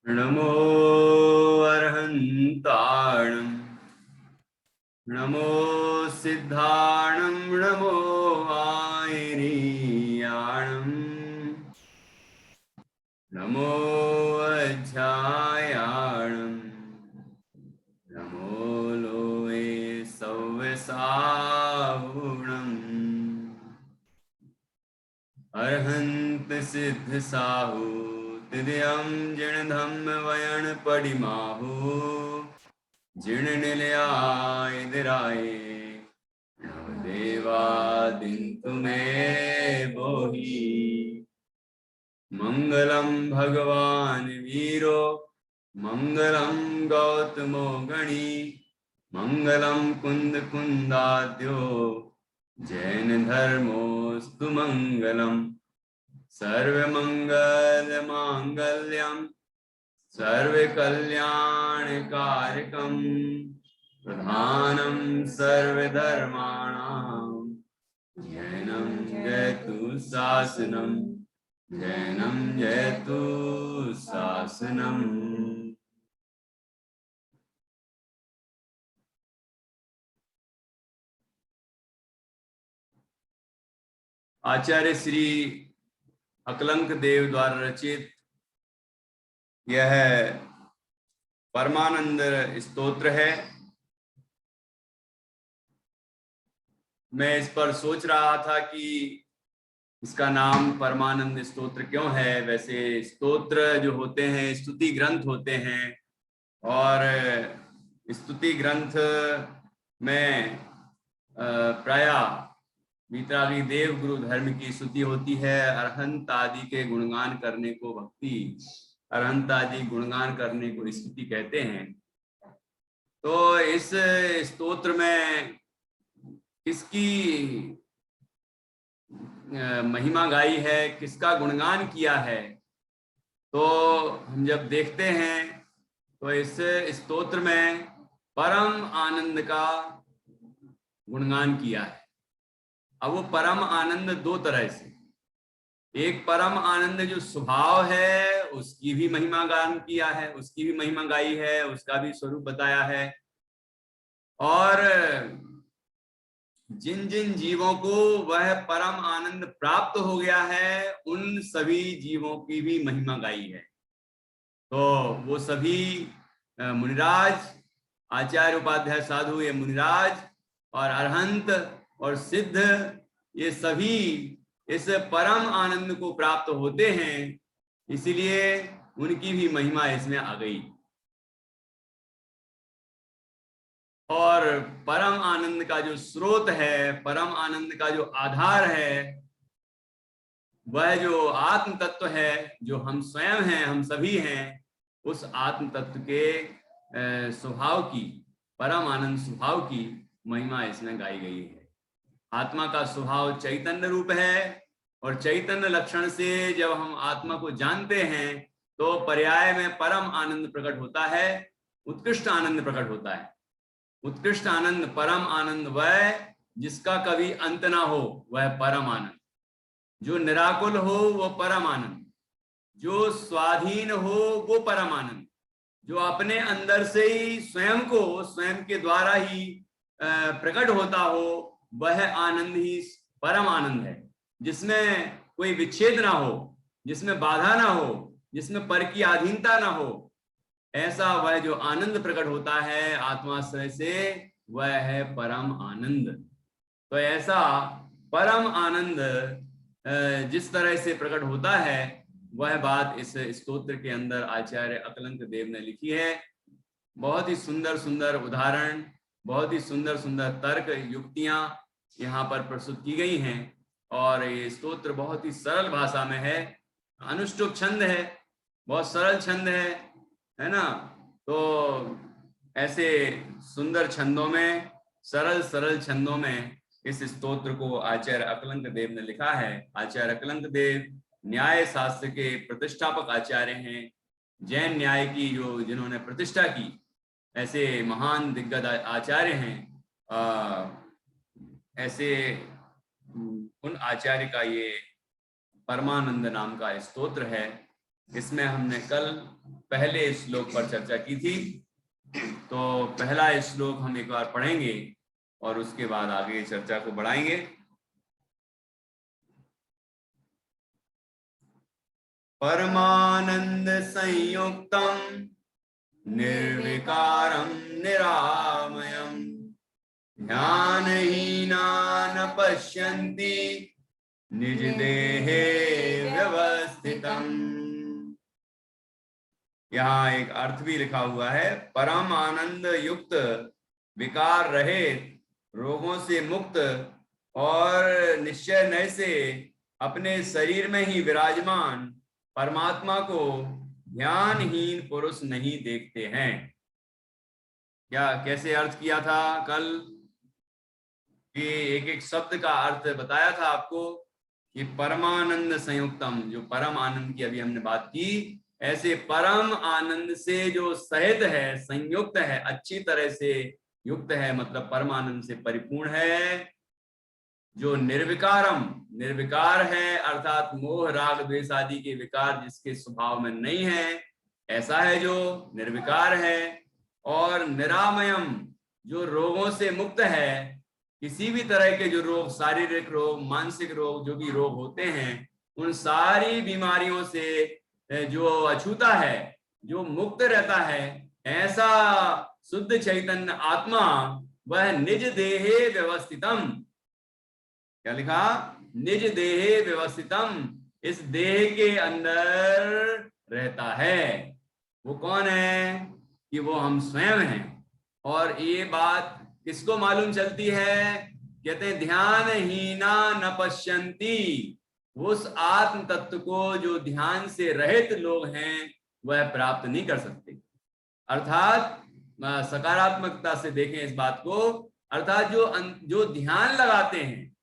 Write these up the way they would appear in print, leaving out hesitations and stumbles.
नमो अर्हन्ताणं नमो सिद्धाणं नमो आयरीयाणं नमो अध्यायाणं नमो लोये सव्यसावुणम् अर्हन्त सिद्ध साहु तिदयं जिणधम्म वयन पडिमाहु जिण निलयाय दिराय नवदेवा दिन्तु मे बोहि मंगलम भगवान वीरो मंगलम गौतमो गणी मंगलम कुंद कुंदाद्यो जैन धर्मोस्तु मंगलम सर्वमंगल मांगल्यम सर्वकल्याणकारकं प्रधानं सर्वधर्माणां जैनं जयतु शासनं जैनं जयतु शासनम्। आचार्य श्री अकलंक देव द्वारा रचित यह परमानंद स्तोत्र है। मैं इस पर सोच रहा था कि इसका नाम परमानंद स्तोत्र क्यों है। वैसे स्तोत्र जो होते हैं स्तुति ग्रंथ होते हैं और स्तुति ग्रंथ में प्रायः वीतरागी देव गुरु धर्म की स्तुति होती है। अरहंत आदि के गुणगान करने को भक्ति, अरहंत आदि गुणगान करने को स्तुति कहते हैं। तो इस स्तोत्र में किसकी महिमा गाई है, किसका गुणगान किया है, तो हम जब देखते हैं तो इस स्तोत्र में परम आनंद का गुणगान किया है। अब वो परम आनंद दो तरह से, एक परम आनंद जो स्वभाव है उसकी भी महिमा गान किया है, उसकी भी महिमा गाई है, उसका भी स्वरूप बताया है, और जिन जिन जीवों को वह परम आनंद प्राप्त हो गया है उन सभी जीवों की भी महिमा गाई है। तो वो सभी मुनिराज, आचार्य उपाध्याय साधु, ये मुनिराज और अरहंत और सिद्ध, ये सभी इस परम आनंद को प्राप्त होते हैं, इसलिए उनकी भी महिमा इसमें आ गई। और परम आनंद का जो स्रोत है, परम आनंद का जो आधार है, वह जो आत्म तत्व है, जो हम स्वयं हैं, हम सभी हैं, उस आत्म तत्व के स्वभाव की, परम आनंद स्वभाव की महिमा इसमें गाई गई है। आत्मा का स्वभाव चैतन्य रूप है और चैतन्य लक्षण से जब हम आत्मा को जानते हैं तो पर्याय में परम आनंद प्रकट होता है, उत्कृष्ट आनंद प्रकट होता है। उत्कृष्ट आनंद, परम आनंद, वह जिसका कभी अंत ना हो, वह परम आनंद। जो निराकुल हो वो परम आनंद, जो स्वाधीन हो वो परम आनंद, जो अपने अंदर से ही स्वयं को, स्वयं के द्वारा ही प्रकट होता हो, वह आनंद ही परम आनंद है। जिसमें कोई विच्छेद ना हो, जिसमें बाधा ना हो, जिसमें पर की अधीनता ना हो, ऐसा वह जो आनंद प्रकट होता है आत्माश्रय से, वह है परम आनंद। तो ऐसा परम आनंद जिस तरह से प्रकट होता है, वह बात इस स्तोत्र के अंदर आचार्य अकलंक देव ने लिखी है। बहुत ही सुंदर सुंदर उदाहरण, बहुत ही सुंदर सुंदर तर्क युक्तियां यहाँ पर प्रस्तुत की गई हैं और ये स्तोत्र बहुत ही सरल भाषा में है। अनुष्टुप छंद है, बहुत सरल छंद है ना। तो ऐसे सुंदर छंदों में, सरल सरल छंदों में इस स्तोत्र को आचार्य अकलंक देव ने लिखा है। आचार्य अकलंक देव न्याय शास्त्र के प्रतिष्ठापक आचार्य हैं। जैन न्याय की जो जिन्होंने प्रतिष्ठा की, ऐसे महान दिग्गज आचार्य हैं। ऐसे उन आचार्य का ये परमानंद नाम का स्तोत्र है। इसमें हमने कल पहले श्लोक पर चर्चा की थी, तो पहला श्लोक हम एक बार पढ़ेंगे और उसके बाद आगे चर्चा को बढ़ाएंगे। परमानंद संयुक्तम निर्विकारं निरामयं ध्यानहीना न पश्यन्ति निज देहे व्यवस्थितम्। यहाँ एक अर्थ भी लिखा हुआ है, परम आनंद युक्त, विकार रहित, रोगों से मुक्त और निश्चय नय से अपने शरीर में ही विराजमान परमात्मा को ध्यानहीन पुरुष नहीं देखते हैं। क्या कैसे अर्थ किया था कल? कि एक एक शब्द का अर्थ बताया था आपको कि परमानंद संयुक्तम, जो परम आनंद की अभी हमने बात की, ऐसे परम आनंद से जो सहित है, संयुक्त है, अच्छी तरह से युक्त है, मतलब परम आनंद से परिपूर्ण है, जो निर्विकारम, निर्विकार है, अर्थात मोह राग द्वेष आदि के विकार जिसके स्वभाव में नहीं है, ऐसा है जो निर्विकार है। और निरामयम, जो रोगों से मुक्त है, किसी भी तरह के जो रोग, शारीरिक रोग, मानसिक रोग, जो भी रोग होते हैं, उन सारी बीमारियों से जो अछूता है, जो मुक्त रहता है, ऐसा शुद्ध चैतन्य आत्मा, वह निज देहे व्यवस्थितम, क्या लिखा? निज देहे व्यवस्थितम, इस देह के अंदर रहता है। वो कौन है? कि वो हम स्वयं हैं। और ये बात किसको मालूम चलती है? कहते हैं ध्यानहीना न पश्यन्ति, उस आत्म तत्व को जो ध्यान से रहित लोग हैं वह प्राप्त नहीं कर सकते। अर्थात सकारात्मकता से देखें इस बात को, अर्थात जो ध्यान लगाते हैं,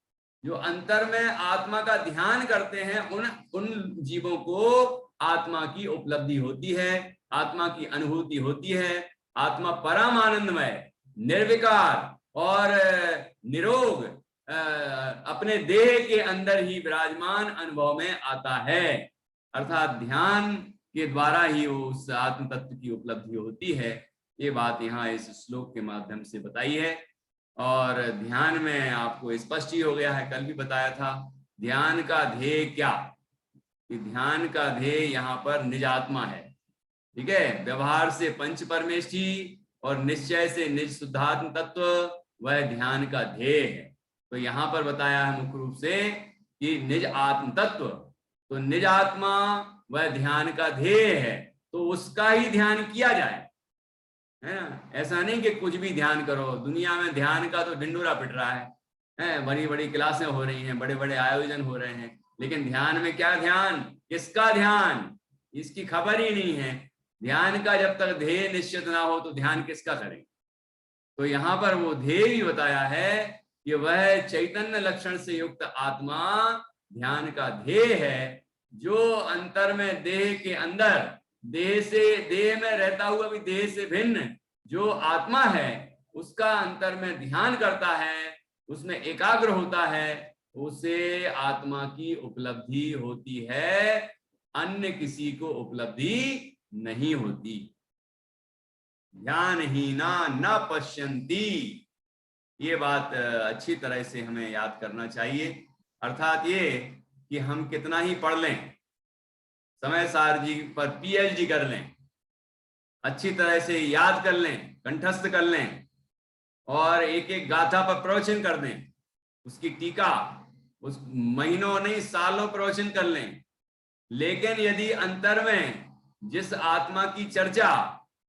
जो अंतर में आत्मा का ध्यान करते हैं, उन जीवों को आत्मा की उपलब्धि होती है, आत्मा की अनुभूति होती है। आत्मा परम आनंदमय, निर्विकार और निरोग अपने देह के अंदर ही विराजमान अनुभव में आता है। अर्थात ध्यान के द्वारा ही उस आत्म तत्व की उपलब्धि होती है। ये बात यहाँ इस श्लोक के माध्यम से बताई है। और ध्यान में आपको स्पष्ट ही हो गया है, कल भी बताया था ध्यान का ध्येय क्या, कि ध्यान का ध्येय यहाँ पर निज आत्मा है। ठीक है, व्यवहार से पंच परमेष्ठी और निश्चय से निज शुद्धात्म तत्व, वह ध्यान का ध्येय है। तो यहाँ पर बताया है मुख्य रूप से कि निज आत्म तत्व, तो निज आत्मा वह ध्यान का ध्येय है, तो उसका ही ध्यान किया जाए, है ना। ऐसा नहीं कि कुछ भी ध्यान करो, दुनिया में ध्यान का तो ढिंडोरा पिट रहा है, बड़ी बड़ी क्लासें हो रही हैं, बड़े बड़े आयोजन हो रहे हैं, लेकिन ध्यान में क्या ध्यान, किसका ध्यान, इसकी खबर ही नहीं है। ध्यान का जब तक ध्येय निश्चित ना हो तो ध्यान किसका करें। तो यहाँ पर वो ध्येय भी बताया है कि वह चैतन्य लक्षण से युक्त आत्मा ध्यान का ध्येय है, जो अंतर में देह के अंदर, देह में रहता हुआ भी देह से भिन्न जो आत्मा है, उसका अंतर में ध्यान करता है, उसमें एकाग्र होता है, उसे आत्मा की उपलब्धि होती है, अन्य किसी को उपलब्धि नहीं होती। ध्यानहीना न पश्यन्ति, ये बात अच्छी तरह से हमें याद करना चाहिए। अर्थात ये कि हम कितना ही पढ़ लें, समय सार जी पर पीएचडी कर लें, अच्छी तरह से याद कर लें, कंठस्थ कर लें और एक एक गाथा पर प्रवचन कर दें, उसकी टीका उस महीनों नहीं सालों प्रवचन कर लें, लेकिन यदि अंतर में जिस आत्मा की चर्चा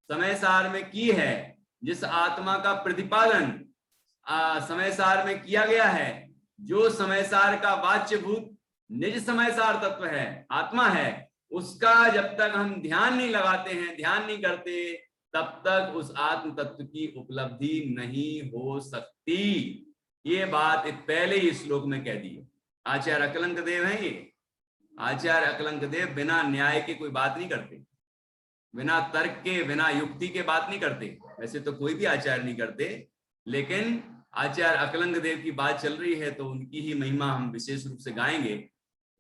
समय सार में की है, जिस आत्मा का प्रतिपादन समय सार में किया गया है, जो समय सार का वाच्यभूत निज समय सार तत्व है, आत्मा है, उसका जब तक हम ध्यान नहीं लगाते हैं, ध्यान नहीं करते, तब तक उस आत्म तत्व की उपलब्धि नहीं हो सकती। ये बात पहले ही श्लोक में कह दी। आचार्य अकलंक देव है ये, आचार्य अकलंक देव बिना न्याय के कोई बात नहीं करते, बिना तर्क के, बिना युक्ति के बात नहीं करते। वैसे तो कोई भी आचार्य नहीं करते, लेकिन आचार्य अकलंक देव की बात चल रही है तो उनकी ही महिमा हम विशेष रूप से गाएंगे।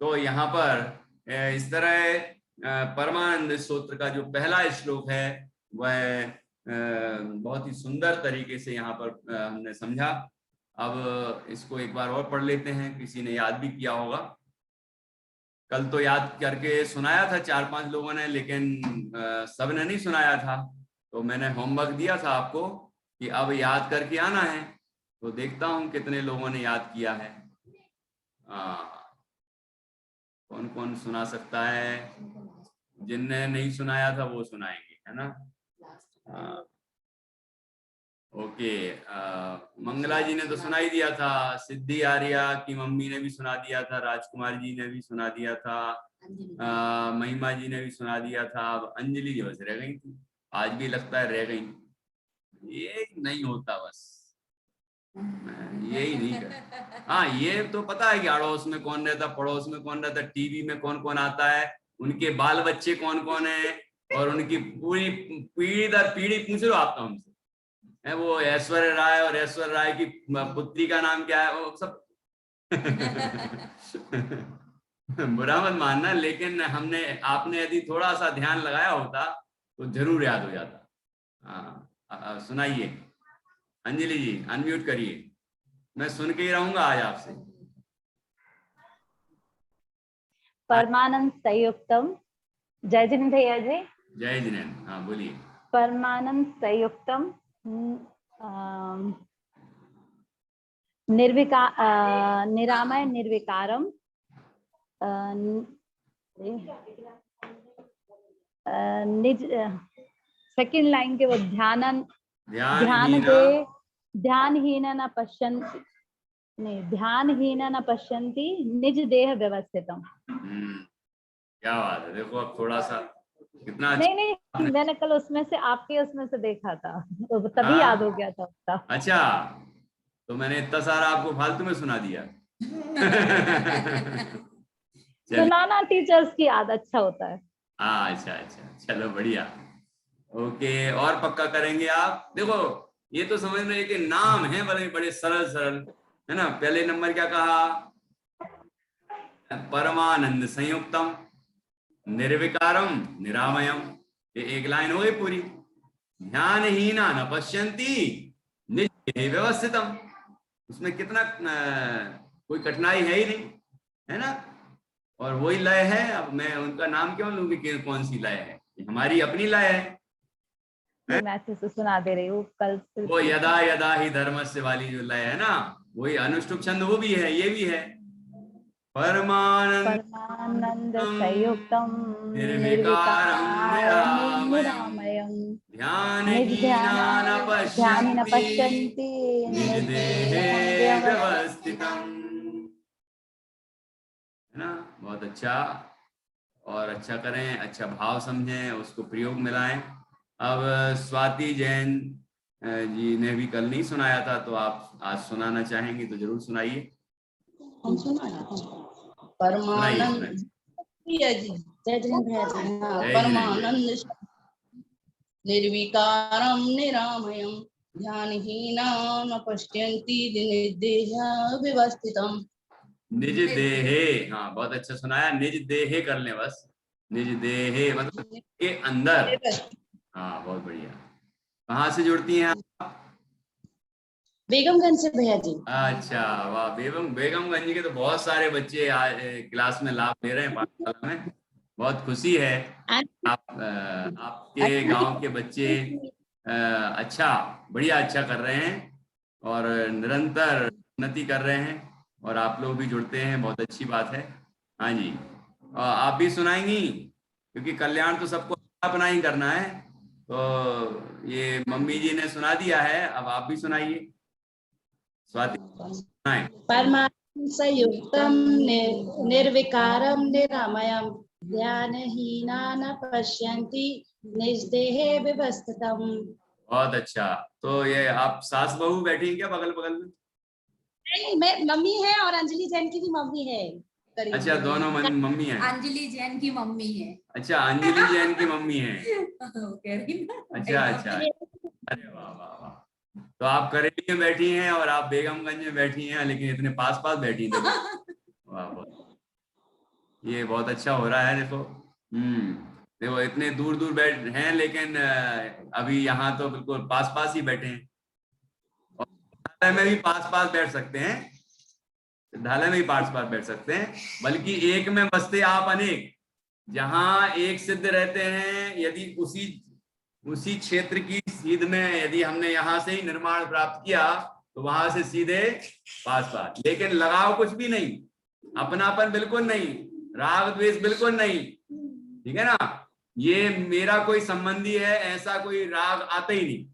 तो यहाँ पर इस तरह परमानंद स्तोत्र का जो पहला श्लोक है वह बहुत ही सुंदर तरीके से यहाँ पर हमने समझा। अब इसको एक बार और पढ़ लेते हैं, किसी ने याद भी किया होगा। कल तो याद करके सुनाया था 4-5 लोगों ने, लेकिन सब ने नहीं सुनाया था, तो मैंने होमवर्क दिया था आपको कि अब याद करके आना है। तो देखता हूं कितने लोगों ने याद किया है। कौन कौन सुना सकता है? जिनने नहीं सुनाया था वो सुनाएंगे, है ना? ओके, मंगला जी ने तो सुना ही दिया था, सिद्धि आर्या की मम्मी ने भी सुना दिया था, राजकुमार जी ने भी सुना दिया था, महिमा जी ने भी सुना दिया था। अब अंजलि जी बस रह गई थी, आज भी लगता है रह गई। ये नहीं होता, बस यही नहीं कर। हाँ, ये तो पता है कि अड़ोस में कौन रहता, पड़ोस में कौन रहता, टीवी में कौन कौन आता है, उनके बाल बच्चे कौन कौन है, और उनकी पूरी पीढ़ी दर पीढ़ी पूछ लो आप तो हमसे। है वो ऐश्वर्या राय, और ऐश्वर्या राय की पुत्री का नाम क्या है, वो सब बुरा मत मानना, लेकिन आपने यदि थोड़ा सा ध्यान लगाया होता तो जरूर याद हो जाता। हाँ, सुनाइए अंजलि जी, अनम्यूट करिए, मैं सुन के ही रहूंगा आज आपसे। परमानंद संयुक्तम, जय जिनेन्द्र भैया जी। जय जिनेन्द्र, हाँ बोलिए। परमानंद संयुक्तम निरामय निर्विकारम, निज सेकंड लाइन के वो ध्यानहीन न पश्यन्ति, नहीं, ध्यानहीन न पश्यन्ति निज देह व्यवस्थितम। क्या बात है, देखो अब थोड़ा सा कितना अच्छा। नहीं, मैंने कल उसमें से आपके उसमें से देखा था, तो तभी याद हो गया था उसका। अच्छा, तो मैंने इतना सारा आपको फालतू में सुना दिया। सुनाना टीचर्स की आदत अच्छा होता है। हाँ, अच्छा, चलो बढ़िया। ओके, और पक्का करेंगे आप। देखो, ये तो समझ में कि नाम है बड़े सरल है ना। पहले नंबर क्या कहा? परमानंद संयुक्तम, निर्विकारम निरामयम, ये एक लाइन हो गई पूरी। ध्यानहीना न पश्यन्ति निज देहे व्यवस्थितम, उसमें कितना कोई कठिनाई है ही नहीं, है ना। और वही लय है। अब मैं उनका नाम क्यों लूंगी कि कौन सी लय है, हमारी अपनी लय है। मैं अच्छे से सुना दे रही हूँ कल। वो यदा यदा ही धर्मस्य वाली जो लय है ना, वही अनुष्टुप छंद वो भी है, ये भी है। परमानंद संयुक्तम निर्विकारं निरामयं ध्यानहीना न पश्यन्ति निज देहे व्यवस्थितम्। है ना, बहुत अच्छा। और अच्छा करें, अच्छा भाव समझें, उसको प्रयोग में लाएं। अब स्वाति जैन जी ने भी कल नहीं सुनाया था, तो आप आज सुनाना चाहेंगे तो जरूर सुनाइए। परमानंद परमानंद निर्विकारम निरामयम ध्यानहीना न पश्यन्ति निज देहे व्यवस्थितम। निज देहे, हाँ बहुत अच्छा सुनाया। निज देहे कर ले बस, निज देहे मतलब के अंदर। हाँ बहुत बढ़िया। कहाँ से जुड़ती हैं आप? बेगमगंज से भैया जी। अच्छा, वाह। बेगमगंज के तो बहुत सारे बच्चे क्लास में लाभ ले रहे हैं, पाठशाला में। बहुत खुशी है। आपके गांव के बच्चे अच्छा, बढ़िया अच्छा कर रहे हैं और निरंतर उन्नति कर रहे हैं, और आप लोग भी जुड़ते हैं, बहुत अच्छी बात है। हाँ जी, आप भी सुनाएंगी, क्योंकि कल्याण तो सबको अपना ही करना है। तो ये मम्मी जी ने सुना दिया है, अब आप भी सुनाइए। स्वाति, परमानंद संयुक्तम निर्विकारम निरामयम ध्यानहीना न पश्यन्ति निज देहे व्यवस्थितम। बहुत अच्छा। तो ये आप सास बहू बैठी क्या बगल बगल में? नहीं, मैं मम्मी है और अंजलि जैन की भी मम्मी है। अच्छा, दोनों मम्मी है। अंजलि जैन की मम्मी है। अच्छा, अंजलि जैन की मम्मी है। अच्छा, अरे वाह वाह वाह। तो आप करेली में बैठी हैं और आप बेगमगंज में बैठी हैं, लेकिन इतने पास पास बैठी हैं। वाह, ये बहुत अच्छा हो रहा है। देखो, देखो इतने दूर दूर बैठ हैं, लेकिन अभी यहाँ तो बिल्कुल पास पास ही बैठे हैं। और विद्यालय में भी पास पास बैठ सकते हैं, विद्यालय में भी पास पास बैठ सकते हैं, बल्कि एक में बसते आप अनेक। जहां एक सिद्ध रहते हैं, यदि उसी क्षेत्र की सीध में यदि हमने यहाँ से ही निर्माण प्राप्त किया तो वहां से सीधे पास पास। लेकिन लगाव कुछ भी नहीं, अपनापन बिल्कुल नहीं, राग द्वेष बिल्कुल नहीं, ठीक है ना। ये मेरा कोई संबंधी है ऐसा कोई राग आता ही नहीं।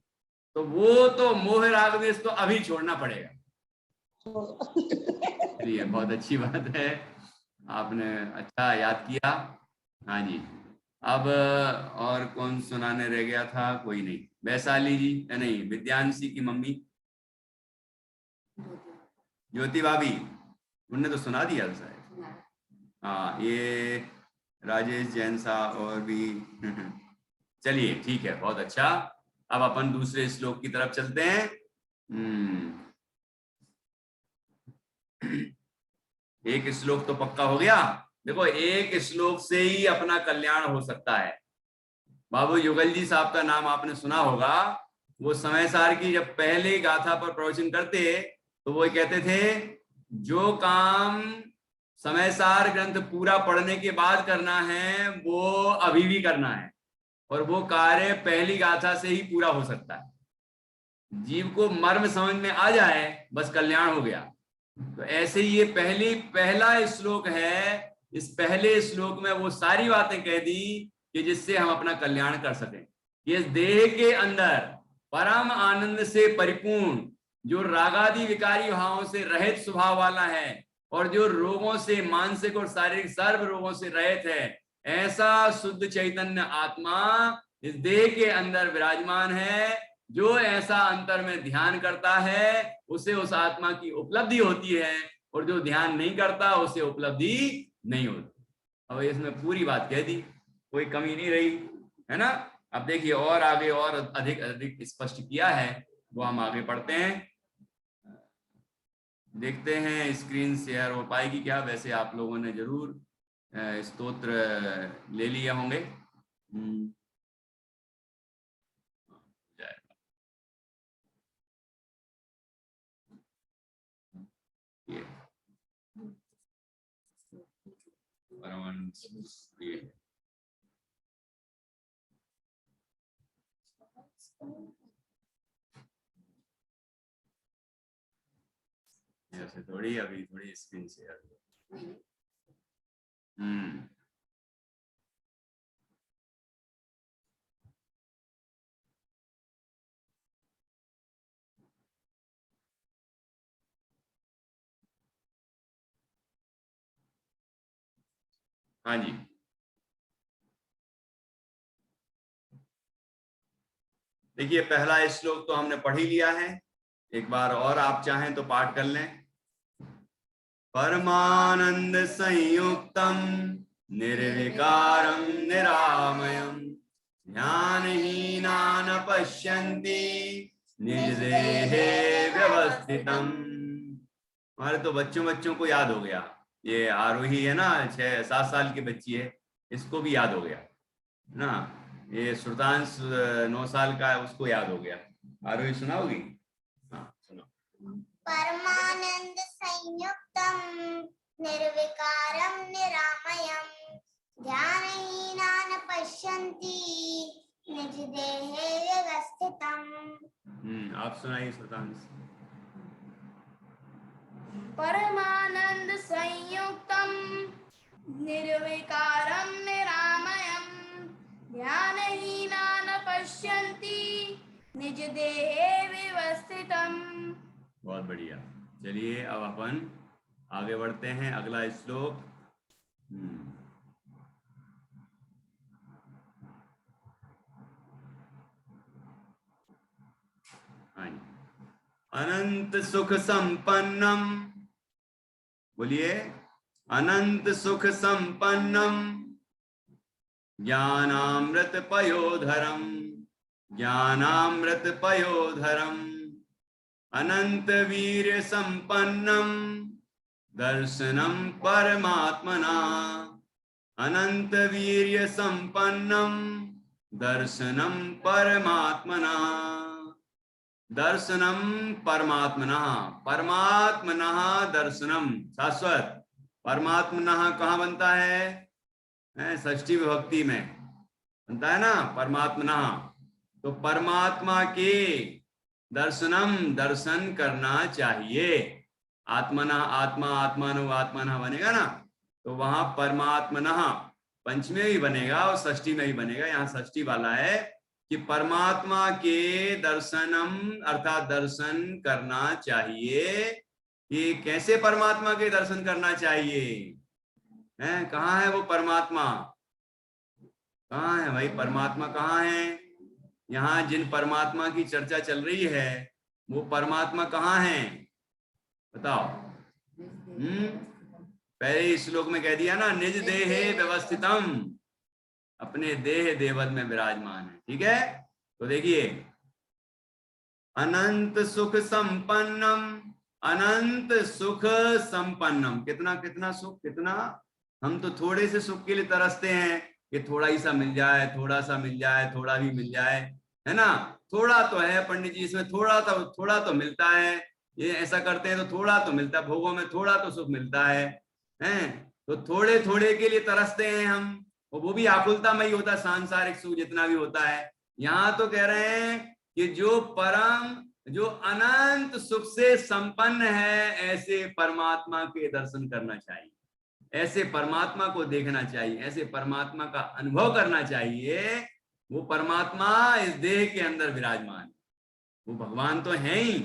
तो वो तो मोह राग द्वेष तो अभी छोड़ना पड़ेगा। ये बहुत अच्छी बात है, आपने अच्छा याद किया। हाँ जी, अब और कौन सुनाने रह गया था? कोई नहीं। वैशाली जी, नहीं, विद्यांशी की मम्मी ज्योति भाभी, उनने तो सुना दिया शायद। हाँ, ये राजेश जैन साहब और भी। चलिए ठीक है, बहुत अच्छा। अब अपन दूसरे श्लोक की तरफ चलते हैं। एक श्लोक तो पक्का हो गया। देखो, एक श्लोक से ही अपना कल्याण हो सकता है। बाबू युगल जी साहब का नाम आपने सुना होगा। वो समय सार की जब पहले गाथा पर प्रवचन करते तो वो कहते थे, जो काम समय सार ग्रंथ पूरा पढ़ने के बाद करना है वो अभी भी करना है, और वो कार्य पहली गाथा से ही पूरा हो सकता है। जीव को मर्म समझ में आ जाए बस कल्याण हो गया। तो ऐसे ही ये पहला श्लोक है। इस पहले श्लोक में वो सारी बातें कह दी कि जिससे हम अपना कल्याण कर सकें। ये देह के अंदर परम आनंद से परिपूर्ण, जो रागादि विकारी भावों से रहित स्वभाव वाला है, और जो रोगों से, मानसिक और शारीरिक सर्व रोगों से रहित है, ऐसा शुद्ध चैतन्य आत्मा इस देह के अंदर विराजमान है। जो ऐसा अंतर में ध्यान करता है उसे उस आत्मा की उपलब्धि होती है, और जो ध्यान नहीं करता उसे उपलब्धि नहीं होती। अब इसमें पूरी बात कह दी, कोई कमी नहीं रही, है ना। अब देखिए और आगे और अधिक अधिक स्पष्ट किया है, वो हम आगे पढ़ते हैं। देखते हैं स्क्रीन शेयर हो पाएगी क्या। वैसे आप लोगों ने जरूर स्तोत्र ले लिए होंगे। ये ऐसे थोड़ी, अभी थोड़ी स्क्रीन शेयर। हाँ जी, देखिए पहला श्लोक तो हमने पढ़ ही लिया है। एक बार और आप चाहें तो पाठ कर लें। परमानंद संयुक्तम निर्विकारम निरामयम ध्यानहीनान पश्यन्ति निज देहे व्यवस्थितम। हमारे तो बच्चों को याद हो गया। ये आरोही है ना, 6-7 साल की बच्ची है, इसको भी याद हो गया ना। ये श्रुतांश 9 साल का है, उसको याद हो गया। आरोही सुनाओगी? हाँ सुनो। परमानंद संयुक्तम निर्विकारम निरामयम ध्यानहीनान पश्यन्ति निज देहे व्यवस्थितम। आप सुनाइए श्रुतांश। परमानंद संयुक्तम निर्विकारम निरामयम ध्यानहीनान पश्यन्ति निज देहे व्यवस्थितम। बहुत बढ़िया। चलिए अब अपन आगे बढ़ते हैं। अगला श्लोक। अनंत सुख संपन्नम, बोलिए, अनंत सुख संपन्नम ज्ञानामृत पयोधरम, ज्ञानामृत पयोधरम अनंत वीर संपन्नम दर्शनम परमात्मना अनंत वीर्य संपन्नम दर्शनम परमात्मना। दर्शनम परमात्मना, परमात्मना दर्शनम, शाश्वत। परमात्मना कहाँ बनता है? षष्ठी विभक्ति में बनता है ना, परमात्मना। तो परमात्मा के दर्शनम, दर्शन करना चाहिए। आत्मना, आत्मा, आत्मानु, आत्मना बनेगा ना, तो वहां परमात्मना पंचमी में भी बनेगा और षष्ठी में भी बनेगा। यहाँ षष्ठी वाला है कि परमात्मा के दर्शनम अर्थात दर्शन करना चाहिए। ये कैसे परमात्मा के दर्शन करना चाहिए? कहाँ है वो परमात्मा? कहाँ है भाई परमात्मा? कहाँ है? यहाँ जिन परमात्मा की चर्चा चल रही है वो परमात्मा कहाँ है बताओ? पहले श्लोक में कह दिया ना, निज देहे व्यवस्थितम, अपने देह देवद में विराजमान है। ठीक है, तो देखिए अनंत सुख संपन्नम, अनंत सुख संपन्नम। कितना कितना सुख, कितना। हम तो थोड़े से सुख के लिए तरसते हैं कि थोड़ा ही सा मिल जाए, थोड़ा सा मिल जाए, थोड़ा भी मिल जाए, है ना। थोड़ा तो है पंडित जी, इसमें थोड़ा तो मिलता है। ये ऐसा करते हैं तो थोड़ा तो मिलता है, भोगों में थोड़ा तो सुख मिलता है। तो थोड़े थोड़े के लिए तरसते हैं हम, और वो भी आकुलतामयी होता है सांसारिक सुख जितना भी होता है। यहाँ तो कह रहे हैं कि जो परम, जो अनंत सुख से संपन्न है, ऐसे परमात्मा के दर्शन करना चाहिए, ऐसे परमात्मा को देखना चाहिए, ऐसे परमात्मा का अनुभव करना चाहिए। वो परमात्मा इस देह के अंदर विराजमान है, वो भगवान तो है ही।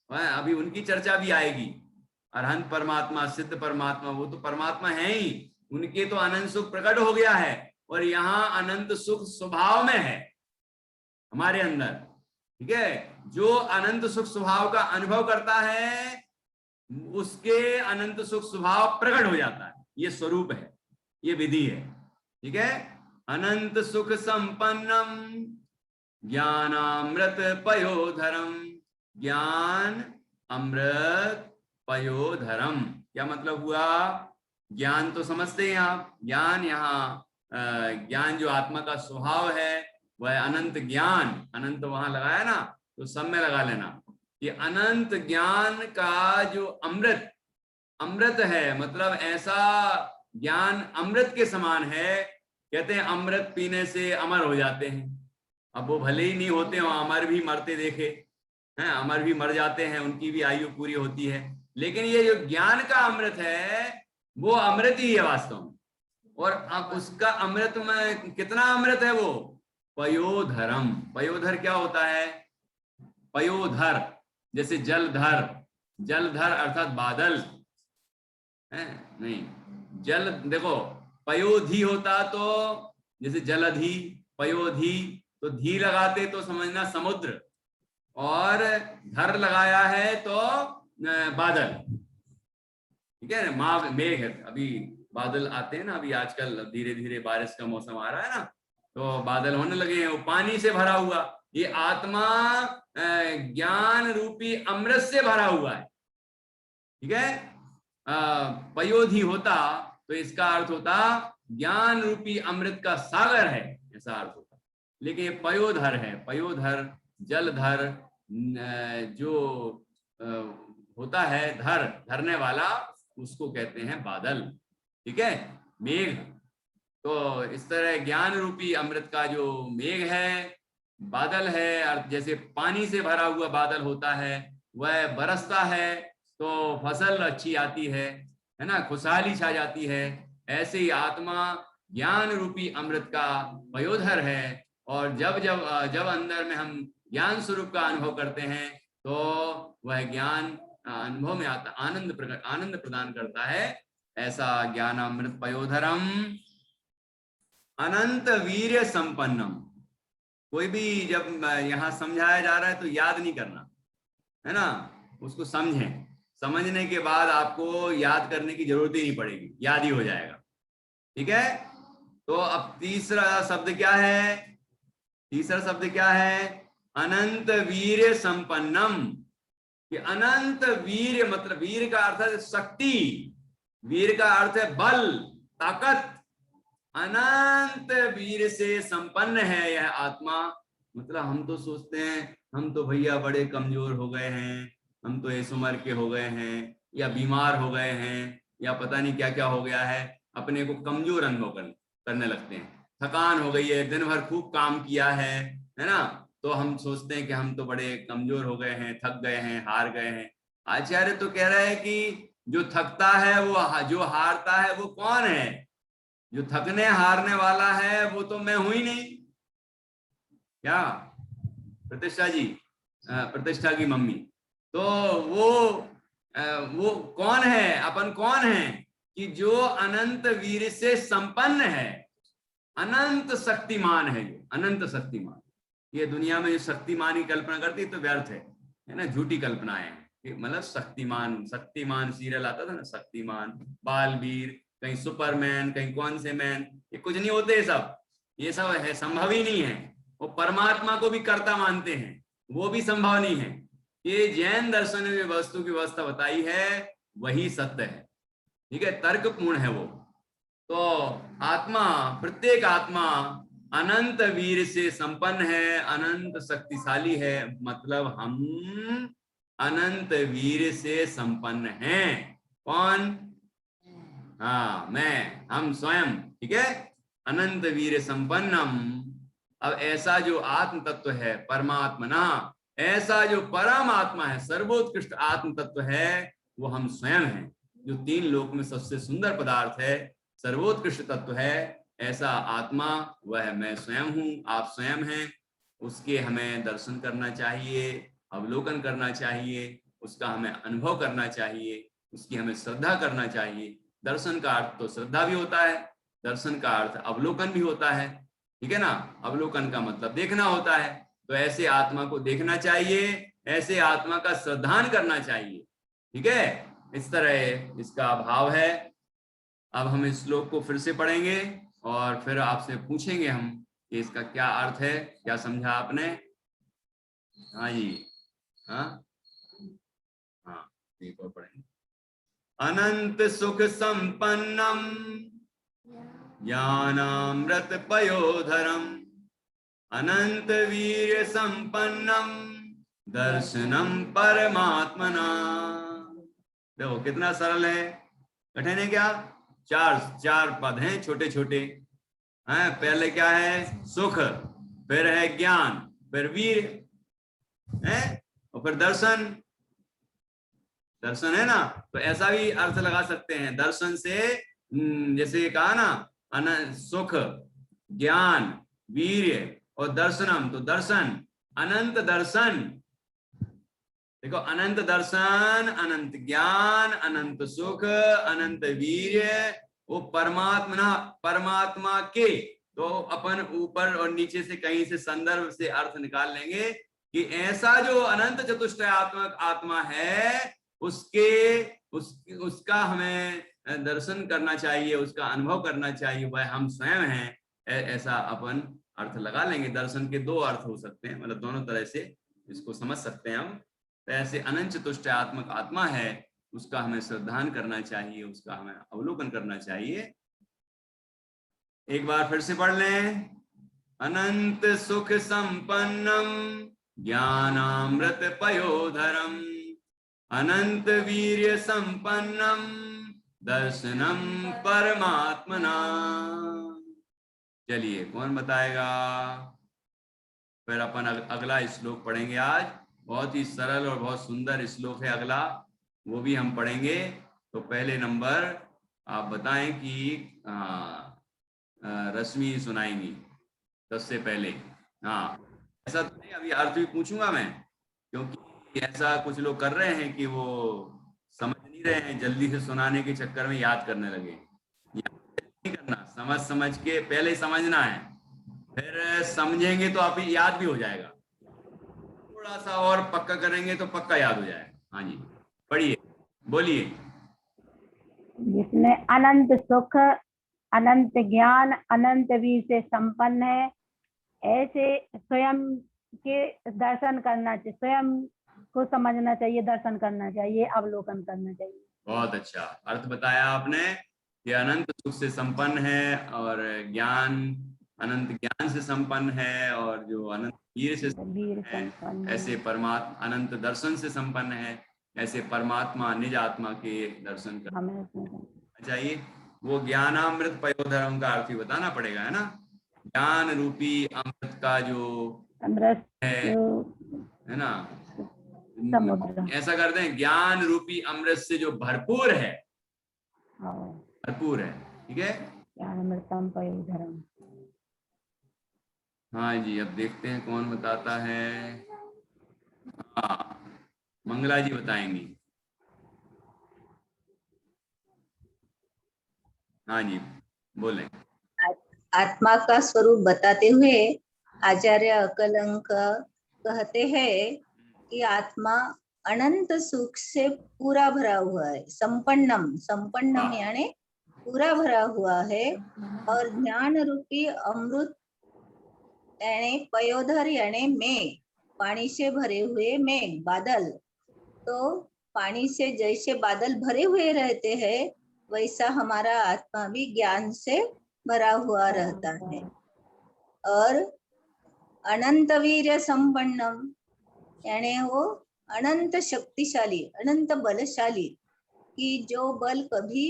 अभी उनकी चर्चा भी आएगी, अरहंत परमात्मा, सिद्ध परमात्मा, वो तो परमात्मा है ही। उनके तो अनंत सुख प्रकट हो गया है, और यहाँ अनंत सुख स्वभाव में है हमारे अंदर। ठीक है, जो अनंत सुख स्वभाव का अनुभव करता है उसके अनंत सुख स्वभाव प्रकट हो जाता है। ये स्वरूप है, ये विधि है। ठीक है, अनंत सुख संपन्नम ज्ञानामृत पयोधरम, ज्ञान अमृत पयोधरम। क्या मतलब हुआ? ज्ञान तो समझते हैं आप, ज्ञान यहाँ ज्ञान जो आत्मा का स्वभाव है वह अनंत ज्ञान। अनंत वहां लगाया ना, तो सब में लगा लेना कि अनंत ज्ञान का जो अमृत, अमृत है, मतलब ऐसा ज्ञान अमृत के समान है। कहते हैं अमृत पीने से अमर हो जाते हैं। अब वो भले ही नहीं होते हो, अमर भी मरते देखे हैं, अमर भी मर जाते हैं, उनकी भी आयु पूरी होती है। लेकिन ये जो ज्ञान का अमृत है वो अमृत ही है वास्तव में। और अब उसका अमृत में कितना अमृत है वो? पयोधरम। पयोधर क्या होता है? पयोधर जैसे जलधर, जलधर अर्थात बादल है नहीं, जल देखो पयोधी होता तो जैसे जलधि, पयोधी, तो धी लगाते तो समझना समुद्र, और धर लगाया है तो बादल। ठीक है ना, माघ मेघ, अभी बादल आते हैं ना, अभी आजकल धीरे धीरे बारिश का मौसम आ रहा है ना, तो बादल होने लगे हैं, वो पानी से भरा हुआ। ये आत्मा ज्ञान रूपी अमृत से भरा हुआ है। ठीक है, पयोधी होता तो इसका अर्थ होता ज्ञान रूपी अमृत का सागर है, ऐसा अर्थ होता। लेकिन ये पयोधर है, पयोधर जलधर, जो होता है धर, धरने वाला, उसको कहते हैं बादल। ठीक है, मेघ। तो इस तरह ज्ञान रूपी अमृत का जो मेघ है, बादल है, जैसे पानी से भरा हुआ बादल होता है, वह बरसता है तो फसल अच्छी आती है ना, खुशहाली छा जाती है। ऐसे ही आत्मा ज्ञान रूपी अमृत का पयोधर है, और जब जब जब अंदर में हम ज्ञान स्वरूप का अनुभव करते हैं तो वह ज्ञान अनुभव में आता, आनंद प्रदान करता है। ऐसा ज्ञान अमृत पयोधरम अनंत वीर्य संपन्नम। कोई भी जब यहाँ समझाया जा रहा है तो याद नहीं करना, है ना, उसको समझें। समझने के बाद आपको याद करने की जरूरत ही नहीं पड़ेगी, याद ही हो जाएगा। ठीक है, तो अब तीसरा शब्द क्या है? तीसरा शब्द क्या है? अनंत वीर्य संपन्नम। कि अनंत वीर्य, मतलब वीर का अर्थ है शक्ति, वीर का अर्थ है बल, ताकत, अनंत वीर से संपन्न है यह आत्मा। मतलब हम तो सोचते हैं हम तो भैया बड़े कमजोर हो गए हैं, हम तो इस उम्र के हो गए हैं, या बीमार हो गए हैं, या पता नहीं क्या क्या हो गया है, अपने को कमजोर अनुभव करने लगते हैं। थकान हो गई है, दिन भर खूब काम किया है ना, तो हम सोचते हैं कि हम तो बड़े कमजोर हो गए हैं, थक गए हैं, हार गए हैं। आचार्य तो कह रहा है कि जो थकता है वो, जो हारता है वो कौन है? जो थकने हारने वाला है वो तो मैं हूं ही नहीं। क्या प्रतिष्ठा जी, प्रतिष्ठा की मम्मी, तो वो कौन है? अपन कौन है कि जो अनंत वीर से संपन्न है, अनंत शक्तिमान है, जो अनंत शक्तिमान। ये दुनिया में जो शक्तिमान की कल्पना करती है तो व्यर्थ है ना, झूठी कल्पनाएं हैं। मतलब शक्तिमान, शक्तिमान सीरियल आता था ना, शक्तिमान, बालवीर, कहीं सुपरमैन, कहीं कौन से मैन, ये कुछ नहीं होते सब, ये सब है संभव ही नहीं है। वो परमात्मा को भी कर्ता मानते हैं, वो भी संभव नहीं है। ये जैन दर्शन में वस्तु की व्यवस्था बताई है वही सत्य है, ठीक है, तर्कपूर्ण है वो। तो आत्मा, प्रत्येक आत्मा अनंत वीर से संपन्न है, अनंत शक्तिशाली है। मतलब हम अनंत वीर से संपन्न हैं। कौन? हाँ, मैं, हम स्वयं, ठीक है, अनंत वीर संपन्नम। अब ऐसा जो आत्म तत्व है परमात्मना, ऐसा जो परम आत्मा है, सर्वोत्कृष्ट आत्म तत्व है, वो हम स्वयं हैं। जो तीन लोक में सबसे सुंदर पदार्थ है, सर्वोत्कृष्ट तत्व है, ऐसा आत्मा वह मैं स्वयं हूं, आप स्वयं हैं। उसके हमें दर्शन करना चाहिए, अवलोकन करना चाहिए, उसका हमें अनुभव करना चाहिए, उसकी हमें श्रद्धा करना चाहिए। दर्शन का अर्थ तो श्रद्धा भी होता है, दर्शन का अर्थ अवलोकन भी होता है, ठीक है ना। अवलोकन का मतलब देखना होता है। तो ऐसे आत्मा को देखना चाहिए, ऐसे आत्मा का श्रद्धान करना चाहिए, ठीक है। इस तरह इसका भाव है। अब हम इस श्लोक को फिर से पढ़ेंगे और फिर आपसे पूछेंगे हम कि इसका क्या अर्थ है, क्या समझा आपने। हाँ जी, हाँ हाँ, एक और पढ़ेंगे। अनंत सुख संपन्नम ज्ञानामृत पयोधरम अनंत वीर संपन्नम दर्शनम परमात्मना। देखो कितना सरल है, कठिन है क्या? चार पद हैं छोटे छोटे हैं। पहले क्या है? सुख, फिर है ज्ञान, फिर वीर है, और फिर दर्शन। दर्शन है ना, तो ऐसा भी अर्थ लगा सकते हैं दर्शन से। जैसे कहा ना, अनंत सुख, ज्ञान, वीर्य और दर्शनम, तो दर्शन, अनंत दर्शन। देखो, अनंत दर्शन, अनंत ज्ञान, अनंत सुख, अनंत वीर्य, वो परमात्मा के। तो अपन ऊपर और नीचे से कहीं से संदर्भ से अर्थ निकाल लेंगे कि ऐसा जो अनंत चतुष्टयात्मक आत्मा है, उसका हमें दर्शन करना चाहिए, उसका अनुभव करना चाहिए, वह हम स्वयं हैं। ऐसा अपन अर्थ लगा लेंगे। दर्शन के दो अर्थ हो सकते हैं, मतलब दोनों तरह से इसको समझ सकते हैं हम। ऐसे अनंत चतुष्टयात्मक आत्मा है, उसका हमें श्रद्धान करना चाहिए, उसका हमें अवलोकन करना चाहिए। एक बार फिर से पढ़ लें। अनंत सुख संपन्नम ज्ञानामृत पयोधरम अनंत वीर्य संपन्नम दर्शनम परमात्मना। चलिए, कौन बताएगा? फिर अपन अगला श्लोक पढ़ेंगे आज। बहुत ही सरल और बहुत सुंदर श्लोक है अगला, वो भी हम पढ़ेंगे। तो पहले नंबर आप बताएं कि रश्मि सुनाएंगी सबसे पहले। हाँ, ऐसा तो नहीं, अभी अर्थ भी पूछूंगा मैं, क्योंकि ऐसा कुछ लोग कर रहे हैं कि वो समझ नहीं रहे हैं, जल्दी से सुनाने के चक्कर में याद करने लगे। याद नहीं करना, समझ के पहले समझना है, फिर समझेंगे तो आप याद भी हो जाएगा। थोड़ा सा और पक्का करेंगे तो पक्का याद हो जाएगा। हाँ जी, पढ़िए, बोलिए। जिसमें अनंत सुख, अनंत ज्ञान, अनंत वीर से संपन्न है, ऐसे स्वयं के दर्शन करना चाहिए, स्वयं को समझना चाहिए, दर्शन करना चाहिए, अवलोकन करना चाहिए। बहुत अच्छा अर्थ बताया आपने। ये अनंत सुख से संपन्न है और ज्ञान अनंत ज्ञान से संपन्न है, और जो अनंत वीर से वीर है, संपन्न ऐसे परमात्मा अनंत दर्शन से संपन्न है, ऐसे परमात्मा निज आत्मा के दर्शन कर हमें चाहिए। वो ज्ञानामृत पयोधरम का अर्थ ही बताना पड़ेगा, है ना। ज्ञान रूपी अमृत का जो अमृत है ना, समुद्र, ऐसा करते हैं, ज्ञान रूपी अमृत से जो भरपूर है, हाँ, भरपूर है, ठीक है। ज्ञानामृतम पयोधरम। हाँ जी, अब देखते हैं कौन बताता है। हाँ, मंगला जी बताएंगी। हाँ जी, बोलें। आत्मा का स्वरूप बताते हुए आचार्य अकलंक कहते हैं कि आत्मा अनंत सुख से पूरा भरा हुआ है, संपन्नम, संपन्नम यानी पूरा भरा हुआ है, और ज्ञान रूपी अमृत यानी पयोधर यानी मेघ, पानी से भरे हुए मेघ, बादल। तो पानी से जैसे बादल भरे हुए रहते हैं, वैसा हमारा आत्मा भी ज्ञान से भरा हुआ रहता है। और अनंत वीर्य संपन्नम यानी वो अनंत शक्तिशाली, अनंत बलशाली, कि जो बल कभी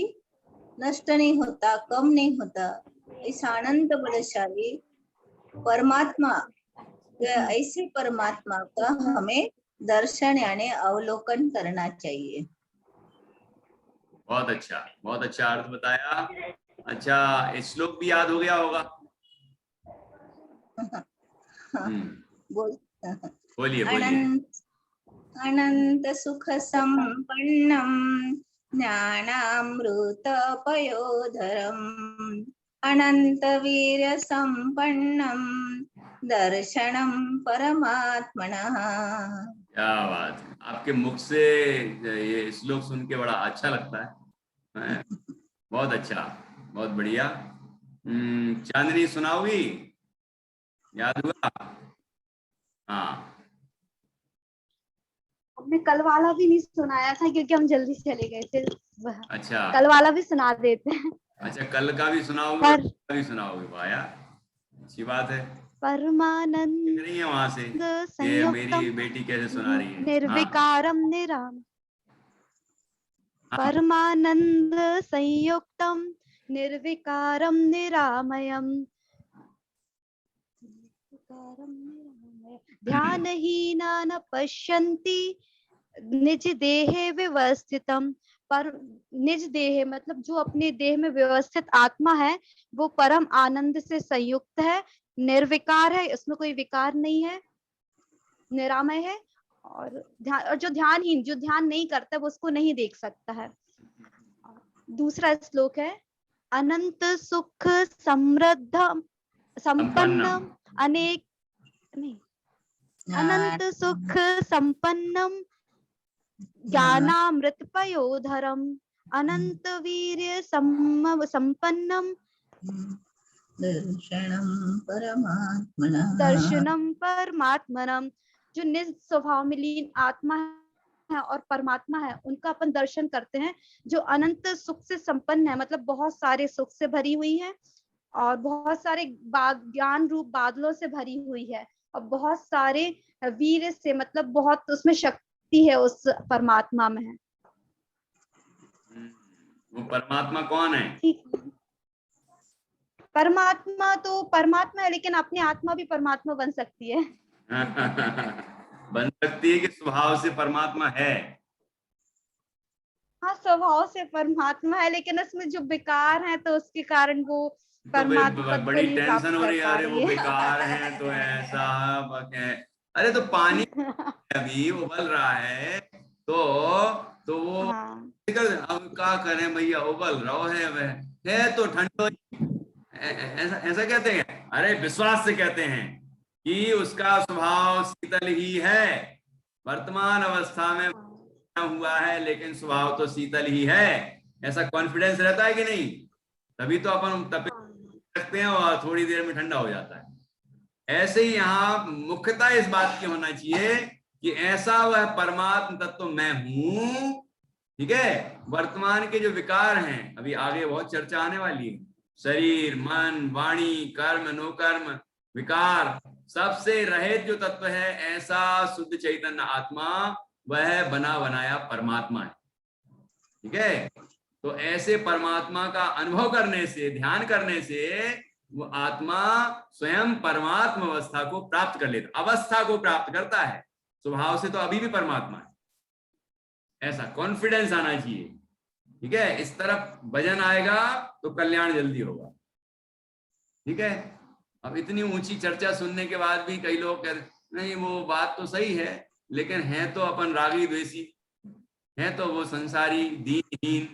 नष्ट नहीं होता, कम नहीं होता, ऐसा अनंत बलशाली परमात्मा, ऐसे परमात्मा का हमें दर्शन यानी अवलोकन करना चाहिए। बहुत अच्छा अर्थ बताया। अच्छा, श्लोक भी याद हो गया होगा। बोलिए अनंत अनंत सुख संपन्नम ज्ञानामृत पयोधरम अनंत वीर्य संपन्नम दर्शनम परमात्मनः। क्या बात है, आपके मुख से ये श्लोक सुन के बड़ा अच्छा लगता है। बहुत अच्छा, बहुत बढ़िया। चांदनी सुनाओगी? याद हुआ? हाँ, हमने कल वाला भी नहीं सुनाया था क्योंकि हम जल्दी चले गए थे। अच्छा, कल वाला भी सुना देते हैं। अच्छा, कल का भी सुनाओगे? भी सुनाओगे? वाह यार, अच्छी बात है। परमानंद रही है वहां से, ये मेरी बेटी कैसे सुना रही है। निर्विकारम निराम परमानंद संयुक्तम निर्विकारम निरामयम ध्यानहीना न पश्यन्ति निज देहे व्यवस्थितम। पर निज देह मतलब जो अपने देह में व्यवस्थित आत्मा है, वो परम आनंद से संयुक्त है, निर्विकार है, इसमें कोई विकार नहीं है, निरामय है। और जो ध्यानहीन, जो ध्यान नहीं करता, वो उसको नहीं देख सकता है। दूसरा श्लोक है, अनंत सुख समृद्ध संपन्न अनेक नहीं, अनंत सुख संपन्नम ज्ञानामृत पयोधरम अनंत वीर्य संपन्नम दर्शनम परमात्मनम। जो निज स्वभाव में लीन आत्मा है और परमात्मा है, उनका अपन दर्शन करते हैं, जो अनंत सुख से संपन्न है, मतलब बहुत सारे सुख से भरी हुई है, और बहुत सारे ज्ञान रूप बादलों से भरी हुई है, और बहुत सारे वीर से, मतलब बहुत उसमें शक्ति है, उस परमात्मा में है। वो परमात्मा कौन है? ठीक, परमात्मा तो परमात्मा है, लेकिन अपनी आत्मा भी परमात्मा बन सकती है। बन सकती है कि स्वभाव से परमात्मा है? हाँ, स्वभाव से परमात्मा है, लेकिन उसमें जो विकार है, तो उसके कारण वो परमात्मा तो बड़ी टेंशन हो रही है, अरे वो बेकार है तो ऐसा है। अरे तो पानी अभी उबल रहा है, तो वो अब क्या करें भैया, उबल रहा है तो ठंडो, ऐसा कहते हैं। अरे विश्वास से कहते हैं कि उसका स्वभाव शीतल ही है, वर्तमान अवस्था में हुआ है, लेकिन स्वभाव तो शीतल ही है। ऐसा कॉन्फिडेंस रहता है कि नहीं? तभी तो अपन तपे रखते हैं और थोड़ी देर में ठंडा हो जाता है। ऐसे ही यहाँ मुख्यता इस बात की होना चाहिए कि ऐसा वह परमात्म तत्व मैं हूं ठीक है। वर्तमान के जो विकार हैं, अभी आगे बहुत चर्चा आने वाली है, शरीर, मन, वाणी, कर्म, नो कर्म, विकार, सबसे रहित जो तत्व है ऐसा शुद्ध चैतन्य आत्मा, वह बना बनाया परमात्मा है। ठीक है। तो ऐसे परमात्मा का अनुभव करने से, ध्यान करने से वो आत्मा स्वयं परमात्मा अवस्था को प्राप्त कर लेता, अवस्था को प्राप्त करता है। स्वभाव से तो अभी भी परमात्मा है, ऐसा कॉन्फिडेंस आना चाहिए। ठीक है। इस तरफ भजन आएगा तो कल्याण जल्दी होगा। ठीक है। अब इतनी ऊंची चर्चा सुनने के बाद भी कई लोग कहते नहीं वो बात तो सही है, लेकिन है तो अपन रागी द्वेषी, है तो वो संसारी, दीनहीन।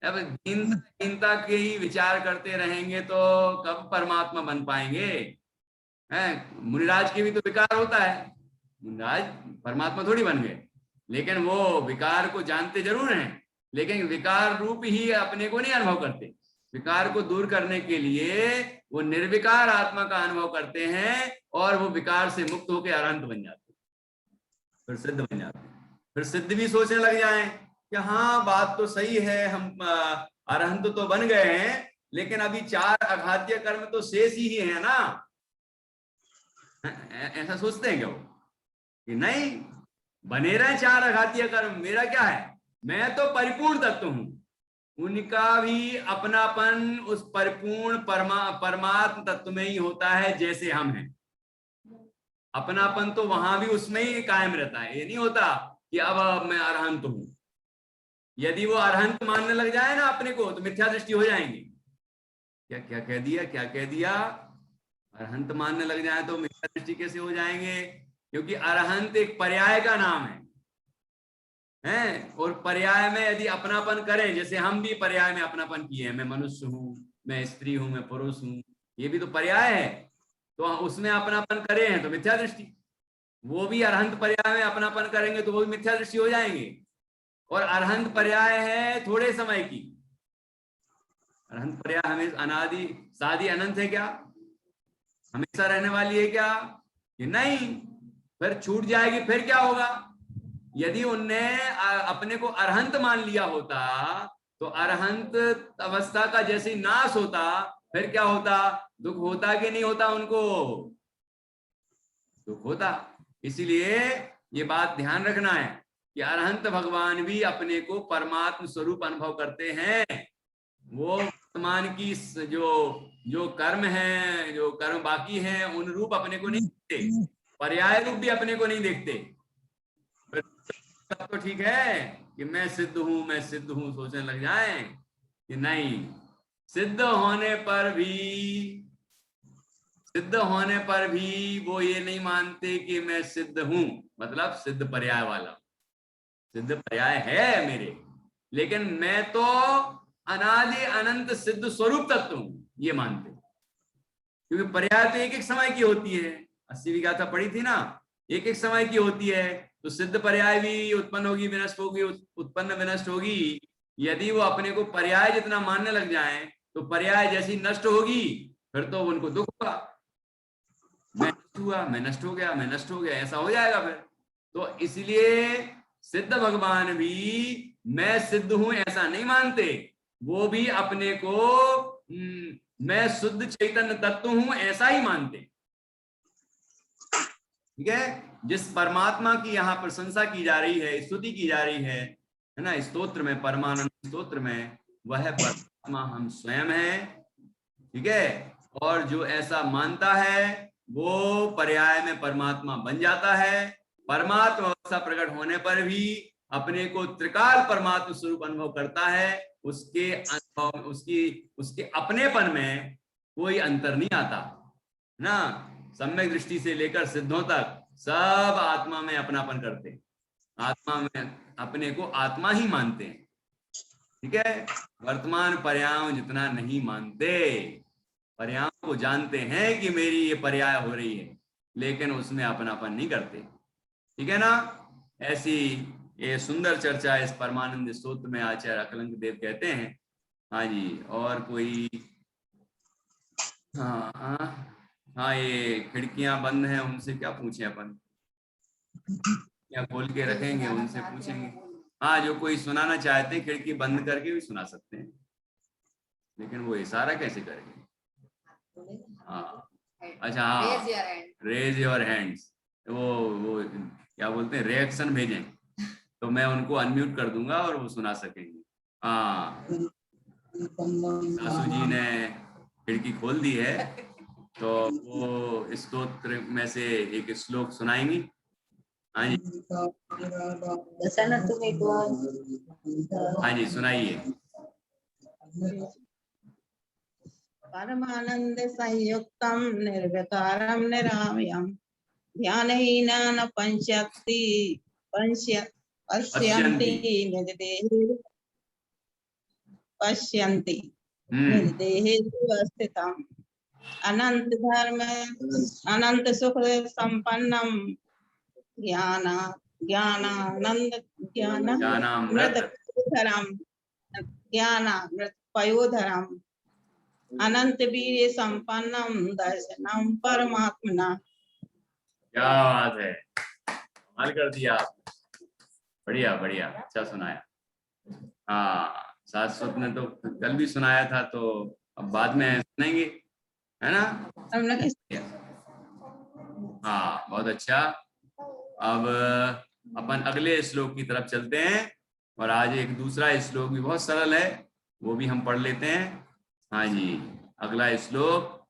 अब दीनता के ही विचार करते रहेंगे तो कब परमात्मा बन पाएंगे? हैं, मुनिराज के भी तो विकार होता है, मुनिराज परमात्मा थोड़ी बन गए, लेकिन वो विकार को जानते जरूर हैं, लेकिन विकार रूप ही अपने को नहीं अनुभव करते। विकार को दूर करने के लिए वो निर्विकार आत्मा का अनुभव करते हैं और वो विकार से मुक्त होकर अरहंत बन जाते, फिर सिद्ध बन जाते। फिर सिद्ध भी सोचने लग जाएं कि हाँ बात तो सही है, हम अरहंत तो बन गए हैं, लेकिन अभी 4 अघातीय कर्म तो शेष ही है ना। ऐसा सोचते हैं क्या वो कि नहीं बने रहे 4 अघातीय कर्म, मेरा क्या है, मैं तो परिपूर्ण तत्व हूं। उनका भी अपनापन उस परिपूर्ण परमात्म तत्व में ही होता है जैसे हम हैं। अपनापन तो वहां भी उसमें ही कायम रहता है। ये नहीं होता कि अब मैं अरहंत हूं। यदि वो अरहंत मानने लग जाए ना अपने को तो मिथ्या दृष्टि हो जाएंगे। क्या क्या कह दिया, क्या कह दिया? अरहंत मानने लग जाए तो मिथ्या दृष्टि कैसे हो जाएंगे? क्योंकि अरहंत एक पर्याय का नाम है, और पर्याय में यदि अपनापन करें, जैसे हम भी पर्याय में अपनापन किए हैं, मैं मनुष्य हूं, मैं स्त्री हूं, मैं पुरुष हूं, ये भी तो पर्याय है, तो उसमें अपनापन करें हैं तो मिथ्या दृष्टि। वो भी अरहंत पर्याय में अपनापन करेंगे तो वो भी मिथ्या दृष्टि हो जाएंगे। और अरहंत पर्याय है थोड़े समय की, अरहंत पर्याय हमें अनादि सादी अनंत है क्या? हमेशा रहने वाली है क्या? ये नहीं। फिर छूट जाएगी, फिर क्या होगा? यदि उनने अपने को अरहंत मान लिया होता तो अरहंत अवस्था का जैसे नाश होता, फिर क्या होता? दुख होता कि नहीं होता? उनको दुख होता। इसीलिए ये बात ध्यान रखना है कि अरहंत भगवान भी अपने को परमात्म स्वरूप अनुभव करते हैं। वो वर्तमान की जो कर्म है, जो कर्म बाकी हैं, उन रूप अपने को नहीं देखते, पर्याय रूप भी अपने को नहीं देखते। तो ठीक है कि मैं सिद्ध हूं, मैं सिद्ध हूं सोचने लग जाएं कि नहीं, सिद्ध होने पर भी वो ये नहीं मानते कि मैं सिद्ध हूं, मतलब सिद्ध पर्याय वाला। सिद्ध पर्याय है मेरे, लेकिन मैं तो अनादि अनंत सिद्ध स्वरूप तत्व हूं, ये मानते। क्योंकि पर्याय तो एक एक समय की होती है, 80वीं गाथा पढ़ी थी ना, एक एक समय की होती है। तो सिद्ध पर्याय भी उत्पन्न होगी, विनष्ट होगी, उत्पन्न विनष्ट होगी। यदि वो अपने को पर्याय जितना मानने लग जाएं तो पर्याय जैसी नष्ट होगी फिर तो उनको दुख होगा, मैं नष्ट हुआ, मैं नष्ट हो गया, मैं नष्ट हो गया, ऐसा हो जाएगा फिर। तो इसलिए सिद्ध भगवान भी मैं सिद्ध हूं ऐसा नहीं मानते, वो भी अपने को मैं शुद्ध चैतन्य तत्व हूं ऐसा ही मानते। ठीक है। जिस परमात्मा की यहाँ प्रशंसा की जा रही है, स्तुति की जा रही है ना, स्तोत्र में, परमानंद स्तोत्र में, वह परमात्मा हम स्वयं हैं। ठीक है। और जो ऐसा मानता है वो पर्याय में परमात्मा बन जाता है। परमात्मा अवस्था प्रकट होने पर भी अपने को त्रिकाल परमात्मा स्वरूप अनुभव करता है। उसके अनुभव, उसके अपनेपन में कोई अंतर नहीं आता ना। सम्यक दृष्टि से लेकर सिद्धों तक सब आत्मा में अपनापन करते, आत्मा में अपने को आत्मा ही मानते हैं। ठीक है। वर्तमान पर्याय जितना नहीं मानते, पर्याय को जानते हैं कि मेरी ये पर्याय हो रही है, लेकिन उसमें अपनापन नहीं करते। ठीक है ना। ऐसी ये सुंदर चर्चा इस परमानंद स्तोत्र में आचार्य अकलंक देव कहते हैं। हाँ जी, और कोई? हाँ, ये खिड़कियां बंद हैं, उनसे क्या पूछें अपन? क्या खोल के रखेंगे, उनसे पूछेंगे। हाँ, जो कोई सुनाना चाहते हैं खिड़की बंद करके भी सुना सकते हैं, लेकिन वो इशारा कैसे करेंगे? हाँ, अच्छा, हाँ, रेज योर हैंड्स, वो क्या बोलते हैं, रिएक्शन भेजें, तो मैं उनको अनम्यूट कर दूंगा और वो सुना सकेंगे। हाँ, सासू जी ने खिड़की खोल दी है, तो वो स्तोत्र में से एक श्लोक सुनाएंगी। हाँ जी, हाँ जी, सुनाइए। परमानंद संयुक्तम निर्विकारम निरामयम ध्यानहीनान पंचक्ति पश्यन्ति निजदेहे पश्यन्ति निजदेहे स्थितम अनंत धर्म अनंत सुख संपन्नम ज्ञानामृत पयोधरम अनंत वीर्य संपन्नम दर्शनम परमात्मना। क्या बात है, कमाल कर दिया आप, बढ़िया बढ़िया, अच्छा सुनाया। हाँ, शाश्वत ने तो कल भी सुनाया था, तो अब बाद में सुनेंगे, है ना? हाँ, बहुत अच्छा। अब अपन अगले श्लोक की तरफ चलते हैं, और आज एक दूसरा श्लोक भी बहुत सरल है, वो भी हम पढ़ लेते हैं। हाँ जी, अगला श्लोक,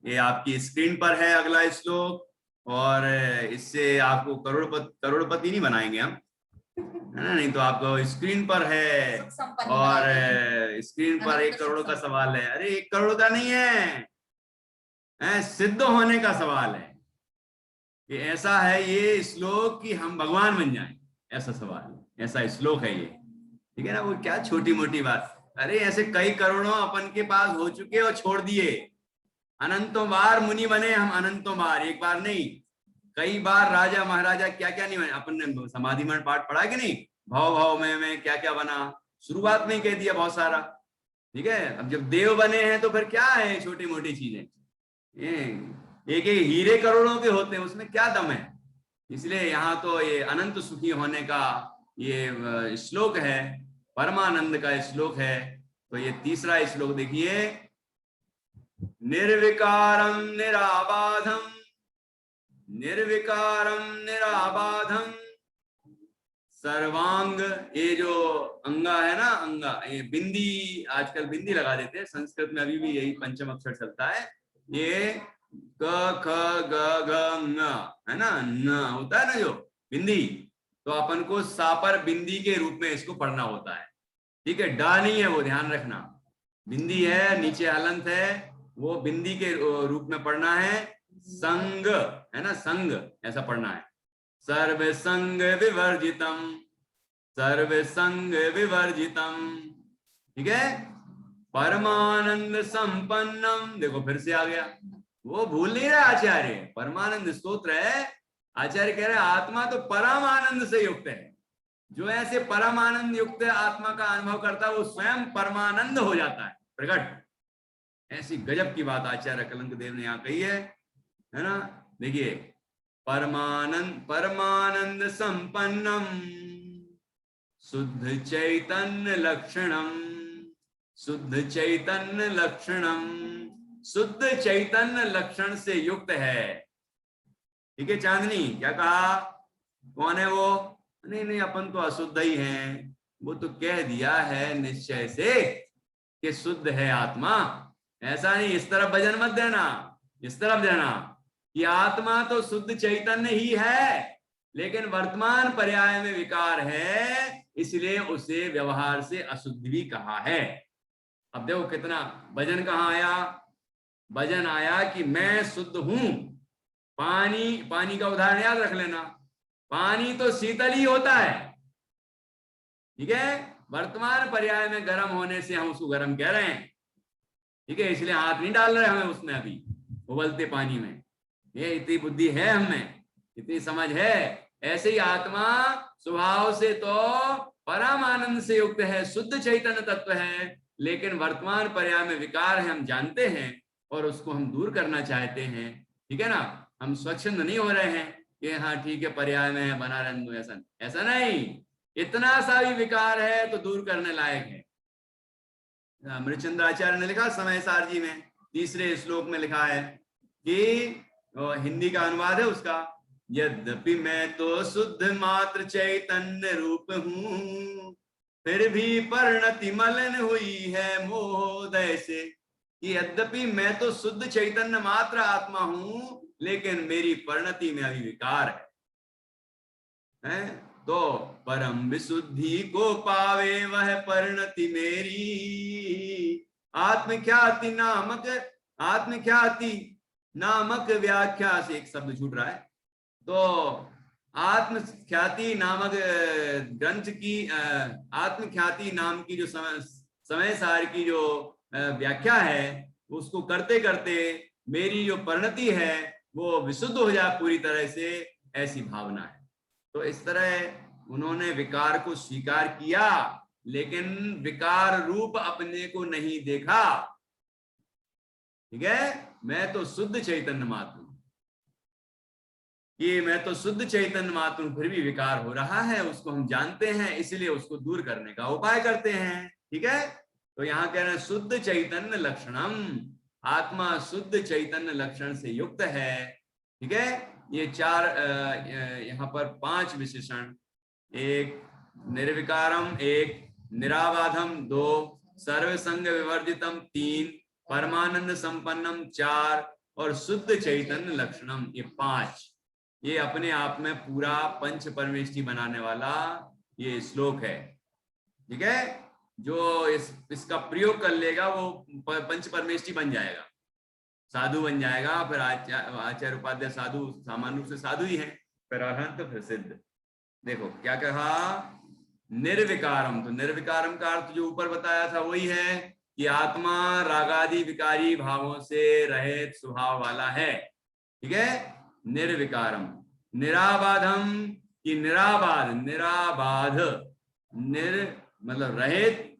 ये आपकी स्क्रीन पर है अगला श्लोक, और इससे आपको करोड़पति नहीं बनाएंगे हम, है ना? नहीं तो आपको स्क्रीन पर है, और स्क्रीन पर 1 करोड़ का सवाल है। अरे 1 करोड़ का नहीं है, सिद्ध होने का सवाल है कि ऐसा है ये श्लोक कि हम भगवान बन जाएं, ऐसा सवाल, ऐसा श्लोक है ये, ठीक है ना? वो क्या छोटी मोटी बात, अरे ऐसे कई करोड़ों अपन के पास हो चुके और छोड़ दिए, अनंतों बार मुनि बने हम, अनंतों बार, एक बार नहीं, कई बार राजा महाराजा क्या क्या नहीं बने। अपन ने समाधि में पाठ पढ़ा कि नहीं, भाव भाव में क्या क्या बना, शुरुआत में कह दिया बहुत सारा, ठीक है? अब जब देव बने हैं तो फिर क्या है छोटी मोटी चीजें, एक एक हीरे करोड़ों के होते हैं, उसमें क्या दम है? इसलिए यहाँ तो ये अनंत सुखी होने का ये श्लोक है, परमानंद का श्लोक है। तो ये तीसरा श्लोक देखिए, निर्विकारम निराबाधम, निर्विकारम निराबाधम सर्वांग, ये जो अंगा है ना, अंगा, ये बिंदी, आजकल बिंदी लगा देते हैं, संस्कृत में अभी भी यही पंचम अक्षर चलता है, ये क ख ग घ ङ है ना, न होता है ना जो बिंदी, तो अपन को सापर बिंदी के रूप में इसको पढ़ना होता है, ठीक है? डा नहीं है वो, ध्यान रखना, बिंदी है, नीचे हलंत है, वो बिंदी के रूप में पढ़ना है। संग है ना, संग ऐसा पढ़ना है, सर्व संग विवर्जितम, सर्व संग विवर्जितम, ठीक है? परमानंद संपन्नम, देखो फिर से आ गया, वो भूल नहीं रहा आचार्य, परमानंद स्तोत्र है, आचार्य कह रहे आत्मा तो परम आनंद से युक्त है, जो ऐसे परम आनंद युक्त आत्मा का अनुभव करता है वो स्वयं परमानंद हो जाता है प्रकट। ऐसी गजब की बात आचार्य कलंक देव ने यहाँ कही है ना? देखिए, परमानंद संपन्नम शुद्ध चैतन्य लक्षणम, शुद्ध चैतन्य लक्षणम, शुद्ध चैतन्य लक्षण से युक्त है, ठीक है? चांदनी क्या कहा, कौन है वो? नहीं अपन तो अशुद्ध ही हैं, वो तो कह दिया है निश्चय से कि शुद्ध है आत्मा, ऐसा नहीं, इस तरफ भजन मत देना, इस तरफ देना कि आत्मा तो शुद्ध चैतन्य ही है, लेकिन वर्तमान पर्याय में विकार है, इसलिए उसे व्यवहार से अशुद्ध भी कहा है। अब देखो कितना भजन कहाँ आया, भजन आया कि मैं शुद्ध हूं। पानी का उदाहरण याद रख लेना, पानी तो शीतल ही होता है, ठीक है? वर्तमान पर्याय में गर्म होने से हम उसको गर्म कह रहे हैं, ठीक है? इसलिए हाथ नहीं डाल रहे हमें उसमें, अभी उबलते पानी में। ये इतनी बुद्धि है हमें, इतनी समझ है। ऐसे ही आत्मा स्वभाव से तो परम आनंद से युक्त है, शुद्ध चैतन्य तत्व है, लेकिन वर्तमान पर्याय में विकार है, हम जानते हैं और उसको हम दूर करना चाहते हैं, ठीक है ना? हम स्वच्छंद नहीं हो रहे हैं, कि हाँ ठीक है पर्याय में है, बना रहने दो, ऐसा नहीं। इतना सा भी विकार है तो दूर करने लायक है। अमृतचंद्र आचार्य ने लिखा समय सारजी में 3रे श्लोक में लिखा है कि हिंदी का अनुवाद है उसका, यद्यपि मैं तो शुद्ध मात्र चैतन्य रूप हूँ, फिर भी परिणति मलिन हुई है मोहोदय से। कि यद्यपि मैं तो शुद्ध चैतन्य मात्र आत्मा हूं, लेकिन मेरी परिणति में अभी विकार है। तो परम विशुद्धि को पावे वह परिणति मेरी, आत्मख्याति नामक व्याख्या से एक शब्द छूट रहा है। तो आत्मख्याति नामक ग्रंथ की आत्मख्याति नाम की जो समय सार की जो व्याख्या है, उसको करते करते मेरी जो परिणति है वो विशुद्ध हो जाए पूरी तरह से, ऐसी भावना है। तो इस तरह उन्होंने विकार को स्वीकार किया, लेकिन विकार रूप अपने को नहीं देखा। ठीक है, मैं तो शुद्ध चैतन्य मात्र हूं, कि मैं तो शुद्ध चैतन्य मात्र हूं, फिर भी विकार हो रहा है, उसको हम जानते हैं, इसलिए उसको दूर करने का उपाय करते हैं। ठीक है, तो यहाँ कह रहे हैं शुद्ध चैतन्य लक्षणम, आत्मा शुद्ध चैतन्य लक्षण से युक्त है। ठीक है, ये 4 यहाँ पर 5 विशेषण, 1 निर्विकारम, 1 निराबाधम, 2 सर्वसंग विवर्जितम, 3 परमानंद संपन्नम, 4 और शुद्ध चैतन्य लक्षणम, ये 5। ये अपने आप में पूरा पंच परमेष्टि बनाने वाला ये श्लोक है। ठीक है, जो इसका प्रयोग कर लेगा वो पंच परमेष्टि बन जाएगा, साधु बन जाएगा। फिर आचार्य उपाध्याय साधु सामान्य रूप से साधु ही है, फिर अरहंत, फिर सिद्ध। देखो क्या कहा, निर्विकारम। तो निर्विकारम का अर्थ जो ऊपर बताया था वही है कि आत्मा रागादि विकारी भावों से रहित स्वभाव वाला है। ठीक है, निर्विकारम। निराबाधम कि निराबाध मतलब रहित,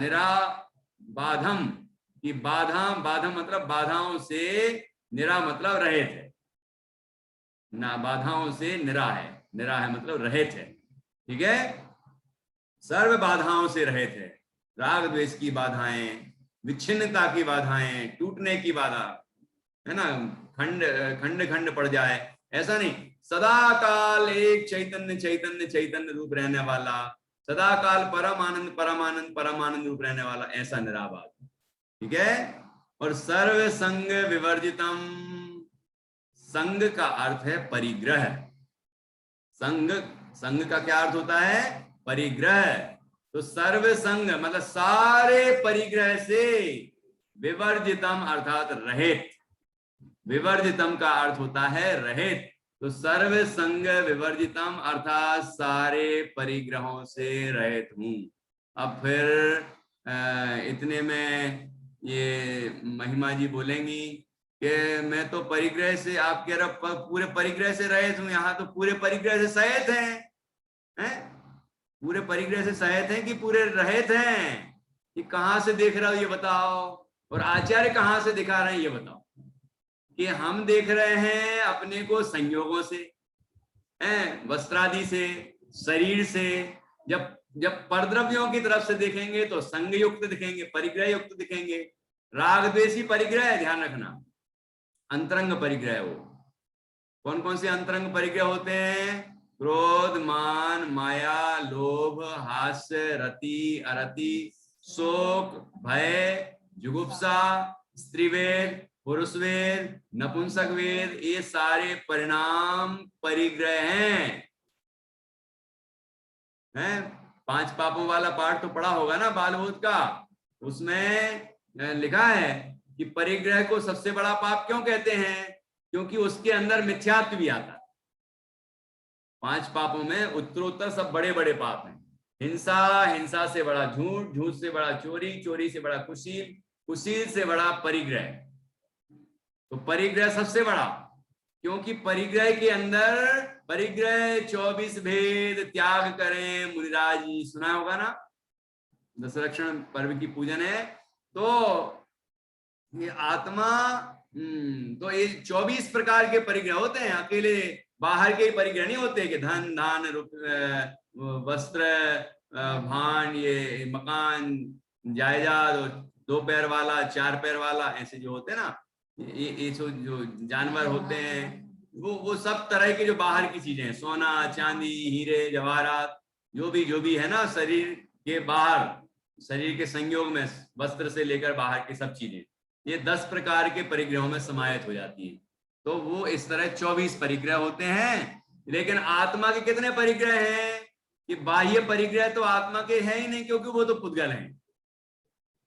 निराबाधम कि बाधम मतलब बाधाओं से, निरा मतलब रहित है, ना बाधाओं से निरा है मतलब रहित है। ठीक है, सर्व बाधाओं से रहित है, राग द्वेष की बाधाएं, विच्छिन्नता की बाधाएं, टूटने की बाधा है ना, खंड पड़ जाए, ऐसा नहीं। सदा काल एक चैतन्य रूप रहने वाला, सदा काल परमानंद रूप रहने वाला, ऐसा निराबाध। ठीक है, और सर्व संग विवर्जितम, संग का अर्थ है परिग्रह। संग का क्या अर्थ होता है, परिग्रह। तो सर्व संग मतलब सारे परिग्रह से, विवर्जितम अर्थात रहित, विवर्जितम का अर्थ होता है रहित। तो सर्व संग विवर्जितम अर्थात सारे परिग्रहों से रहित हूं। अब फिर इतने में ये महिमा जी बोलेंगी कि मैं तो परिग्रह से, आप कह रहे पूरे परिग्रह से रहित हूं, यहाँ तो पूरे परिग्रह से सहित हैं? पूरे परिग्रह से सहित हैं कि पूरे रहित हैं? ये कहाँ से देख रहे हो ये बताओ, और आचार्य कहाँ से दिखा रहे हैं ये बताओ। कि हम देख रहे हैं अपने को संयोगों से, वस्त्रादि से, शरीर से। जब परद्रव्यों की तरफ से देखेंगे तो संग युक्त दिखेंगे, परिग्रह युक्त दिखेंगे। राग द्वेषी परिग्रह है, ध्यान रखना, अंतरंग परिग्रह। वो कौन कौन से अंतरंग परिग्रह होते हैं? क्रोध, मान, माया, लोभ, हास्य, रति, अरति, शोक, भय, जुगुप्सा, स्त्रीवेद, पुरुष वेद, नपुंसक वेद, ये सारे परिणाम परिग्रह हैं। 5 पापों वाला पाठ तो पढ़ा होगा ना बालबोध का, उसमें लिखा है कि परिग्रह को सबसे बड़ा पाप क्यों कहते हैं? क्योंकि उसके अंदर मिथ्यात्व भी आता है। 5 पापों में उत्तरोत्तर सब बड़े बड़े पाप हैं। हिंसा से बड़ा झूठ, झूठ से बड़ा चोरी, चोरी से बड़ा कुशील, कुशील से बड़ा परिग्रह। तो परिग्रह सबसे बड़ा, क्योंकि परिग्रह के अंदर, परिग्रह 24 भेद त्याग करें, मुनिराज जी सुना होगा ना, दशलक्षण पर्व की पूजन है। तो ये आत्मा, तो ये 24 प्रकार के परिग्रह होते हैं। अकेले बाहर के ही परिग्रह नहीं होते कि धन धान वस्त्र भान ये मकान जायदाद और 2 पैर वाला 4 पैर वाला ऐसे जो होते हैं ना, ये जो जानवर होते हैं वो सब तरह के जो बाहर की चीजें हैं, सोना चांदी हीरे जवाहरात जो भी है ना, शरीर के बाहर, शरीर के संयोग में वस्त्र से लेकर बाहर की सब चीजें, ये 10 प्रकार के परिग्रहों में समाहित हो जाती है। तो वो इस तरह 24 परिग्रह होते हैं। लेकिन आत्मा के कितने परिग्रह हैं? कि बाह्य परिग्रह तो आत्मा के है ही नहीं, क्योंकि वो तो पुद्गल हैं।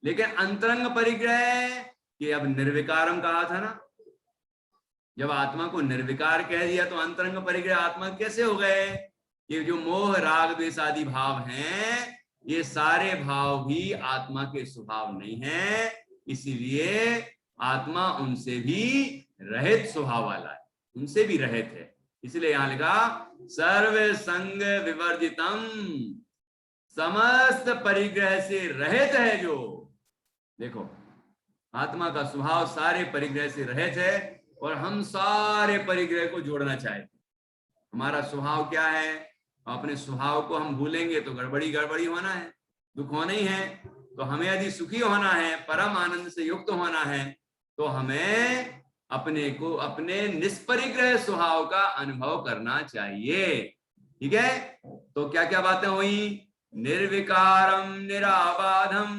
लेकिन अंतरंग परिग्रह, कि अब निर्विकारम कहा था ना, जब आत्मा को निर्विकार कह दिया तो अंतरंग परिग्रह आत्मा कैसे हो गए? ये जो मोह राग द्वेष आदि भाव हैं, ये सारे भाव भी आत्मा के स्वभाव नहीं है, इसीलिए आत्मा उनसे भी रहित स्वभाव वाला है, उनसे भी रहित है। इसलिए यहां लिखा सर्व संग विवर्जितम, समस्त परिग्रह से रहित है जो। देखो आत्मा का स्वभाव सारे परिग्रह से रहित है, और हम सारे परिग्रह को जोड़ना चाहते हैं। हमारा स्वभाव क्या है? अपने स्वभाव को हम भूलेंगे तो गड़बड़ी होना है, दुख होना ही है। तो हमें यदि सुखी होना है, परम आनंद से युक्त होना है, तो हमें अपने को अपने निष्परिग्रह स्वभाव का अनुभव करना चाहिए। ठीक है, तो क्या क्या बातें हुई? निर्विकारम निराबाधम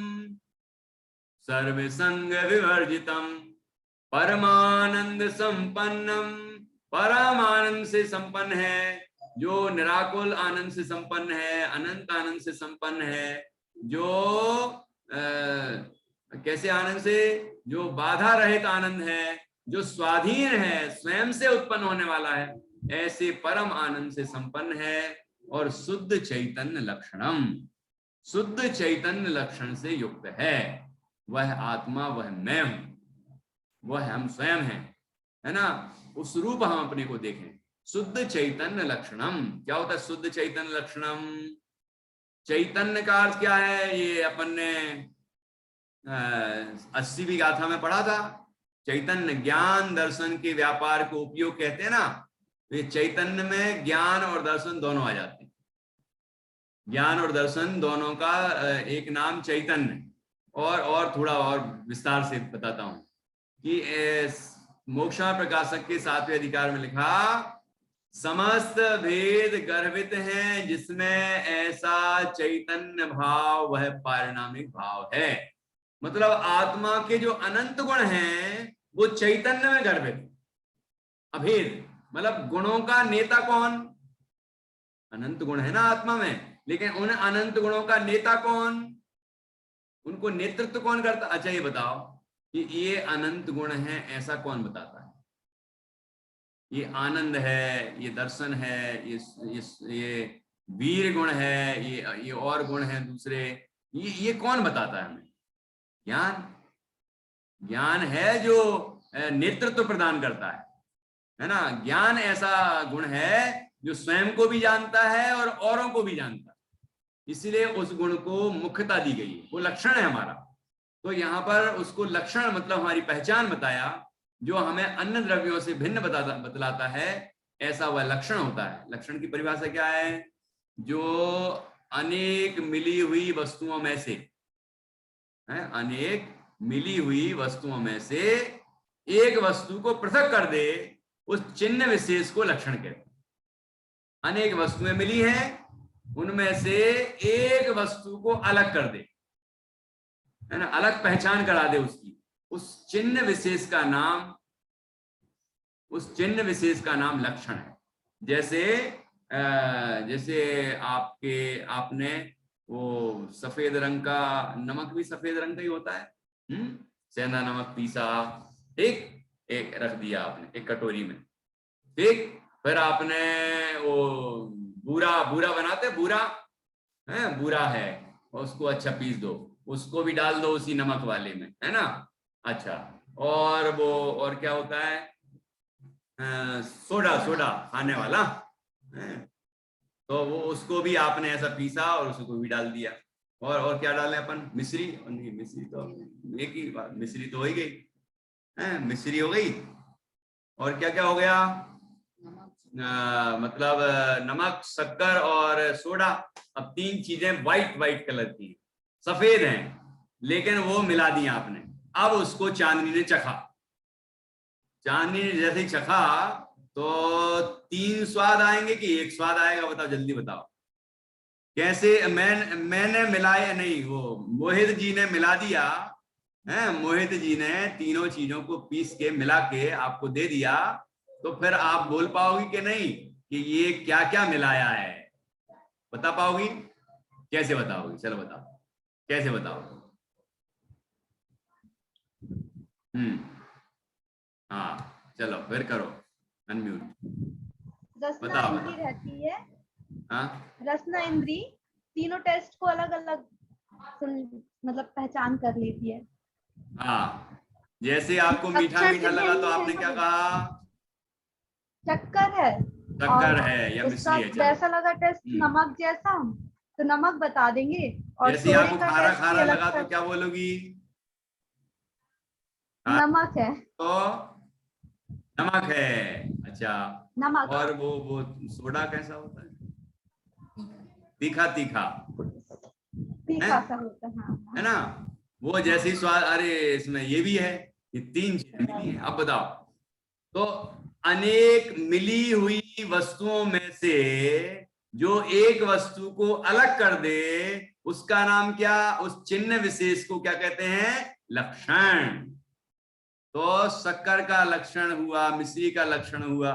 सर्वसंग विवर्जितम परमानंद संपन्नम, परम आनंद से संपन्न है, जो निराकुल आनंद से संपन्न है, अनंत आनंद से संपन्न है, जो कैसे आनंद से? जो बाधा रहित आनंद है, जो स्वाधीन है, स्वयं से उत्पन्न होने वाला है, ऐसे परम आनंद से संपन्न है। और शुद्ध चैतन्य लक्षणम, शुद्ध चैतन्य लक्षण से युक्त है। वह आत्मा, वह मैं हूं, वह हम स्वयं हैं, है ना। उस रूप हम अपने को देखें। शुद्ध चैतन्य लक्षणम, क्या होता है शुद्ध चैतन्य लक्षणम? चैतन्य का अर्थ क्या है? ये अपन ने 80वीं गाथा में पढ़ा था। चैतन्य ज्ञान दर्शन के व्यापार को उपयोग कहते हैं ना। तो ये चैतन्य में ज्ञान और दर्शन दोनों आ जाते हैं। ज्ञान और दर्शन दोनों का एक नाम चैतन्य। और थोड़ा और विस्तार से बताता हूं कि मोक्षा प्रकाशक के 7वें अधिकार में लिखा, समस्त भेद गर्भित हैं जिसमें ऐसा चैतन्य भाव वह पारिणामिक भाव है। मतलब आत्मा के जो अनंत गुण हैं वो चैतन्य में गर्भित। अभेद मतलब गुणों का नेता कौन? अनंत गुण है ना आत्मा में, लेकिन उन अनंत गुणों का नेता कौन? उनको नेतृत्व कौन करता? अच्छा ये बताओ कि ये अनंत गुण हैं ऐसा कौन बताता है? ये आनंद है, ये दर्शन है, ये वीर गुण है, ये और गुण हैं दूसरे, ये कौन बताता है हमें? ज्ञान। ज्ञान है जो नेतृत्व प्रदान करता है ना। ज्ञान ऐसा गुण है जो स्वयं को भी जानता है और औरों को भी जानता है, इसलिए उस गुण को मुख्यता दी गई है, वो लक्षण है हमारा। तो यहाँ पर उसको लक्षण मतलब हमारी पहचान बताया, जो हमें अन्य द्रव्यों से भिन्न बतलाता है, ऐसा वह लक्षण होता है। लक्षण की परिभाषा क्या है? जो अनेक मिली हुई वस्तुओं में से, अनेक मिली हुई वस्तुओं में से एक वस्तु को पृथक कर दे, उस चिन्ह विशेष को लक्षण कहते हैं। अनेक वस्तुएं मिली हैं, उनमें से एक वस्तु को अलग कर दे, है ना, अलग पहचान करा दे उसकी, उस चिन्ह विशेष का नाम लक्षण है। जैसे आपने वो सफेद रंग का नमक भी सफेद रंग का ही होता है, सेंधा नमक पीसा, ठीक, एक रख दिया आपने एक कटोरी में, ठीक। फिर आपने वो बूरा बनाते, बूरा है, उसको अच्छा पीस दो, उसको भी डाल दो उसी नमक वाले में, है ना। अच्छा, और क्या होता है? सोडा खाने वाला, तो वो उसको भी आपने ऐसा पीसा और उसको भी डाल दिया। और क्या डालें अपन? मिश्री। नहीं, मिश्री तो एक ही बात, मिश्री तो हो ही गई, मिश्री हो गई। और क्या क्या हो गया? मतलब नमक, शक्कर और सोडा, अब 3 चीजें वाइट कलर की, सफेद हैं, लेकिन वो मिला दिया आपने। अब उसको चांदनी ने चखा। चांदनी ने जैसे ही चखा तो 3 स्वाद आएंगे कि 1 स्वाद आएगा? बताओ, जल्दी बताओ। कैसे? मैंने मिलाया नहीं, वो मोहित जी ने मिला दिया है। मोहित जी ने तीनों चीजों को पीस के मिला के आपको दे दिया, तो फिर आप बोल पाओगी कि नहीं कि ये क्या क्या मिलाया है? बता पाओगी? कैसे बताओगी? चलो बताओ, कैसे बताओ? हाँ चलो फिर करो अनम्यूट। रसना बताओ इंद्री बताओ। रहती है, हाँ रसना इंद्री तीनों टेस्ट को अलग अलग मतलब पहचान कर लेती है। हाँ, जैसे आपको मीठा लक्षण मीठा जब लगा तो यही है आपने ना, क्या कहा? चक्कर है। शक्कर है या उसका मिश्री है? चलो। जैसा लगा टेस्ट नमक जैसा, तो नमक बता देंगे। और जैसे सोडे आपको का खारा टेस्ट भी खारा अलग लगा कर, तो क्या बोलोगी? नमक है, तो नमक है। अच्छा, नमक और वो सोडा कैसा होता है? तीखा तीखा तीखा सा होता है। हाँ है ना? वो जैसी स्वाद, अरे इसमें ये भी है, ये 3 चीजें मिली हैं। अब बताओ, तो अनेक मिली हुई वस्तुओं में से जो एक वस्तु को अलग कर दे, उसका नाम क्या? उस चिन्ह विशेष को क्या कहते हैं? लक्षण। तो शक्कर का लक्षण हुआ, मिश्री का लक्षण हुआ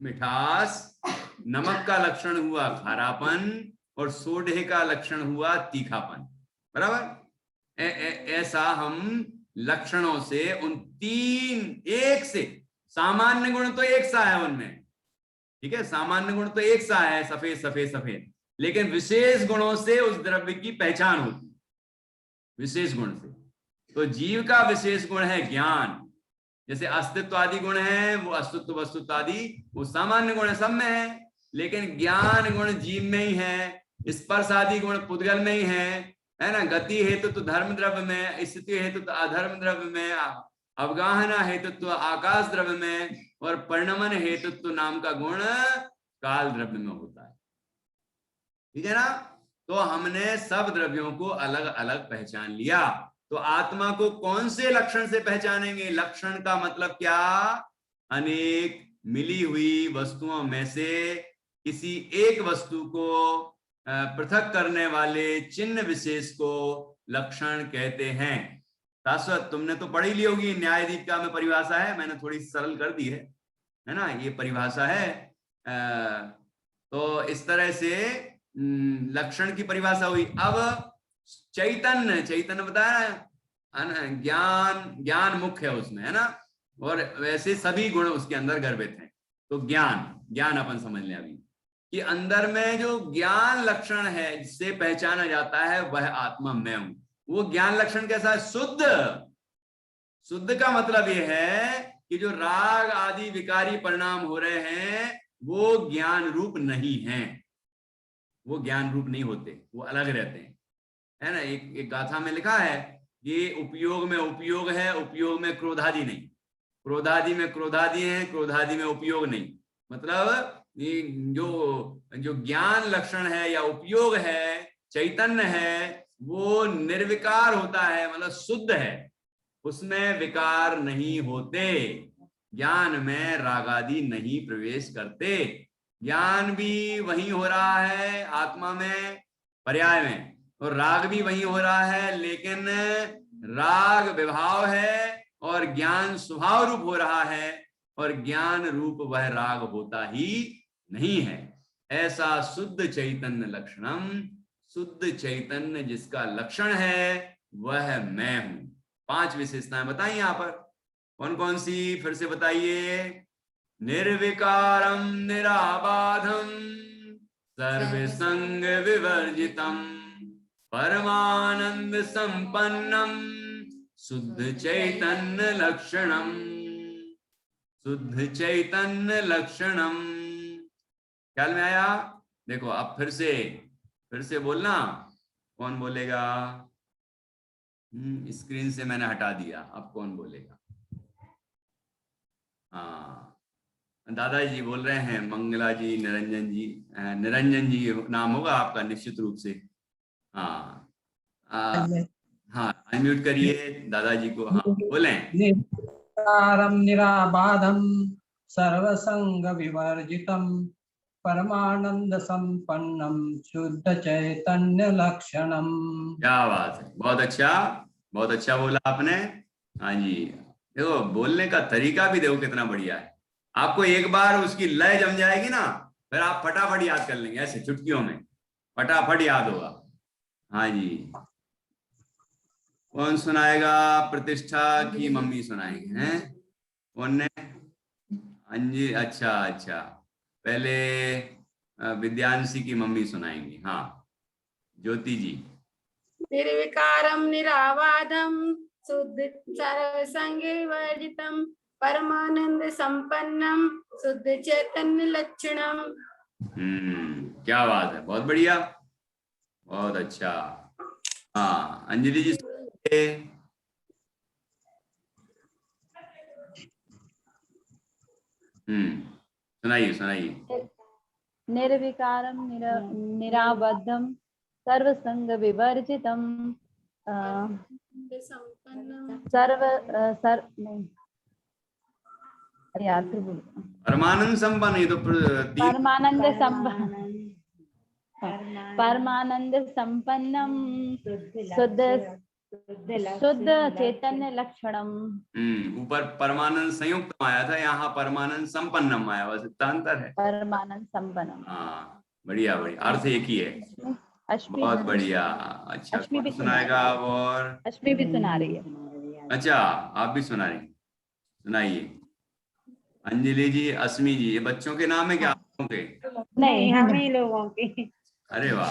मिठास, नमक का लक्षण हुआ खारापन, और सोडे का लक्षण हुआ तीखापन। बराबर? ऐसा हम लक्षणों से उन 3 एक से, सामान्य गुण तो एक सा है उनमें, ठीक है, सामान्य गुण तो एक सा है, सफेद सफेद सफेद, लेकिन विशेष गुणों से उस द्रव्य की पहचान होती है, विशेष गुण से। तो जीव का विशेष गुण है ज्ञान। जैसे अस्तित्व आदि गुण है, वो अस्तित्व वस्तुत्व आदि वो सामान्य गुण है, सब में है, लेकिन ज्ञान गुण जीव में ही है, स्पर्श आदि गुण पुद्गल में ही है ना? गति हेतु तो धर्म द्रव्य में, स्थिति हेतु तो अधर्म द्रव्य में, अवगाहना हेतु तो आकाश द्रव्य में, और परिणमन हेतु तो नाम का गुण काल द्रव्य में होता है। ठीक है ना? तो हमने सब द्रव्यों को अलग अलग पहचान लिया। तो आत्मा को कौन से लक्षण से पहचानेंगे? लक्षण का मतलब क्या? अनेक मिली हुई वस्तुओं में से किसी एक वस्तु को पृथक करने वाले चिन्ह विशेष को लक्षण कहते हैं। शाश्वत, तुमने तो पढ़ी ली होगी, न्याय दीपिका में परिभाषा है, मैंने थोड़ी सरल कर दी है ना? ये परिभाषा है। तो इस तरह से लक्षण की परिभाषा हुई। अब चैतन्य बताया, ज्ञान मुख्य है उसमें, है ना? और वैसे सभी गुण उसके अंदर गर्भित हैं। तो ज्ञान अपन समझ लें अभी कि अंदर में जो ज्ञान लक्षण है जिससे पहचाना जाता है वह आत्मा मैं हूं। वो ज्ञान लक्षण कैसा है? शुद्ध का मतलब यह है कि जो राग आदि विकारी परिणाम हो रहे हैं वो ज्ञान रूप नहीं है, वो ज्ञान रूप नहीं होते, वो अलग रहते हैं, है ना? एक गाथा में लिखा है ये उपयोग में उपयोग है, उपयोग में क्रोधादि नहीं, क्रोधादि में क्रोधादि है, क्रोधादि में उपयोग नहीं। मतलब ये जो ज्ञान लक्षण है या उपयोग है, चैतन्य है, वो निर्विकार होता है, मतलब शुद्ध है, उसमें विकार नहीं होते। ज्ञान में रागादि नहीं प्रवेश करते। ज्ञान भी वही हो रहा है आत्मा में पर्याय में, और राग भी वही हो रहा है, लेकिन राग विभाव है और ज्ञान स्वभाव रूप हो रहा है, और ज्ञान रूप वह राग होता ही नहीं है। ऐसा शुद्ध चैतन्य लक्षणम, शुद्ध चैतन्य जिसका लक्षण है वह मैं हूं। 5 विशेषताएं बताई यहां पर, कौन कौन सी? फिर से बताइए। निर्विकारम निराबाधम सर्वसंग विवर्जितम परमानंद संपन्नम शुद्ध चैतन्य लक्षणम, शुद्ध चैतन्य लक्षणम। ख्याल में आया? देखो अब फिर से बोलना। कौन बोलेगा? स्क्रीन से मैंने हटा दिया, अब कौन बोलेगा? हाँ, दादाजी बोल रहे हैं, मंगला जी, निरंजन जी नाम होगा आपका निश्चित रूप से। हाँ हाँ, अनम्यूट करिए दादाजी को। हाँ बोलें। निर्विकारं निराबाधं सर्वसंग विवर्जितं परमानंद संपन्नं शुद्ध चैतन्य लक्षणम। क्या बात है, बहुत अच्छा, बहुत अच्छा बोला आपने। हाँ जी, देखो बोलने का तरीका भी देखो कितना बढ़िया है। आपको एक बार उसकी लय जम जाएगी ना, फिर आप फटाफट याद कर लेंगे, ऐसे चुटकियों में फटाफट याद होगा। हाँ जी, कौन सुनाएगा? प्रतिष्ठा की मम्मी सुनाएंगे हैं? कौन ने? अंजी, अच्छा अच्छा, पहले विद्यांशी की मम्मी सुनाएंगी। हाँ, ज्योति जी। निर्विकारं निराबाधं शुद्ध सर्वसंग विवर्जितं परमानंद संपन्नं शुद्ध चैतन्य लक्षणम। क्या बात है, बहुत बढ़िया, बहुत अच्छा। हाँ, अंजलि जी सुनाइए सुनाइए। निर्विकारं निराबद्धं सर्वसंग विवर्जितं परमानंद संपन्न, ये तो परमानंद संपन्नम शुद्ध चैतन्य लक्षणम। ऊपर परमानंद संयुक्त आया था, यहाँ परमानंद संपन्नम आया, बस इतना अंतर है। परमानंद संपन्नम। हाँ, बढ़िया बढ़िया, अर्थ एक ही है। बहुत बढ़िया। अच्छा, कौन सुनाएगा? और अश्मी भी सुना रही है। अच्छा, आप भी सुना रही, सुनाइए। अंजलि जी, अश्मी जी, ये बच्चों के नाम है क्या? आपके? नहीं, हम ही लोगों के। अरे वाह,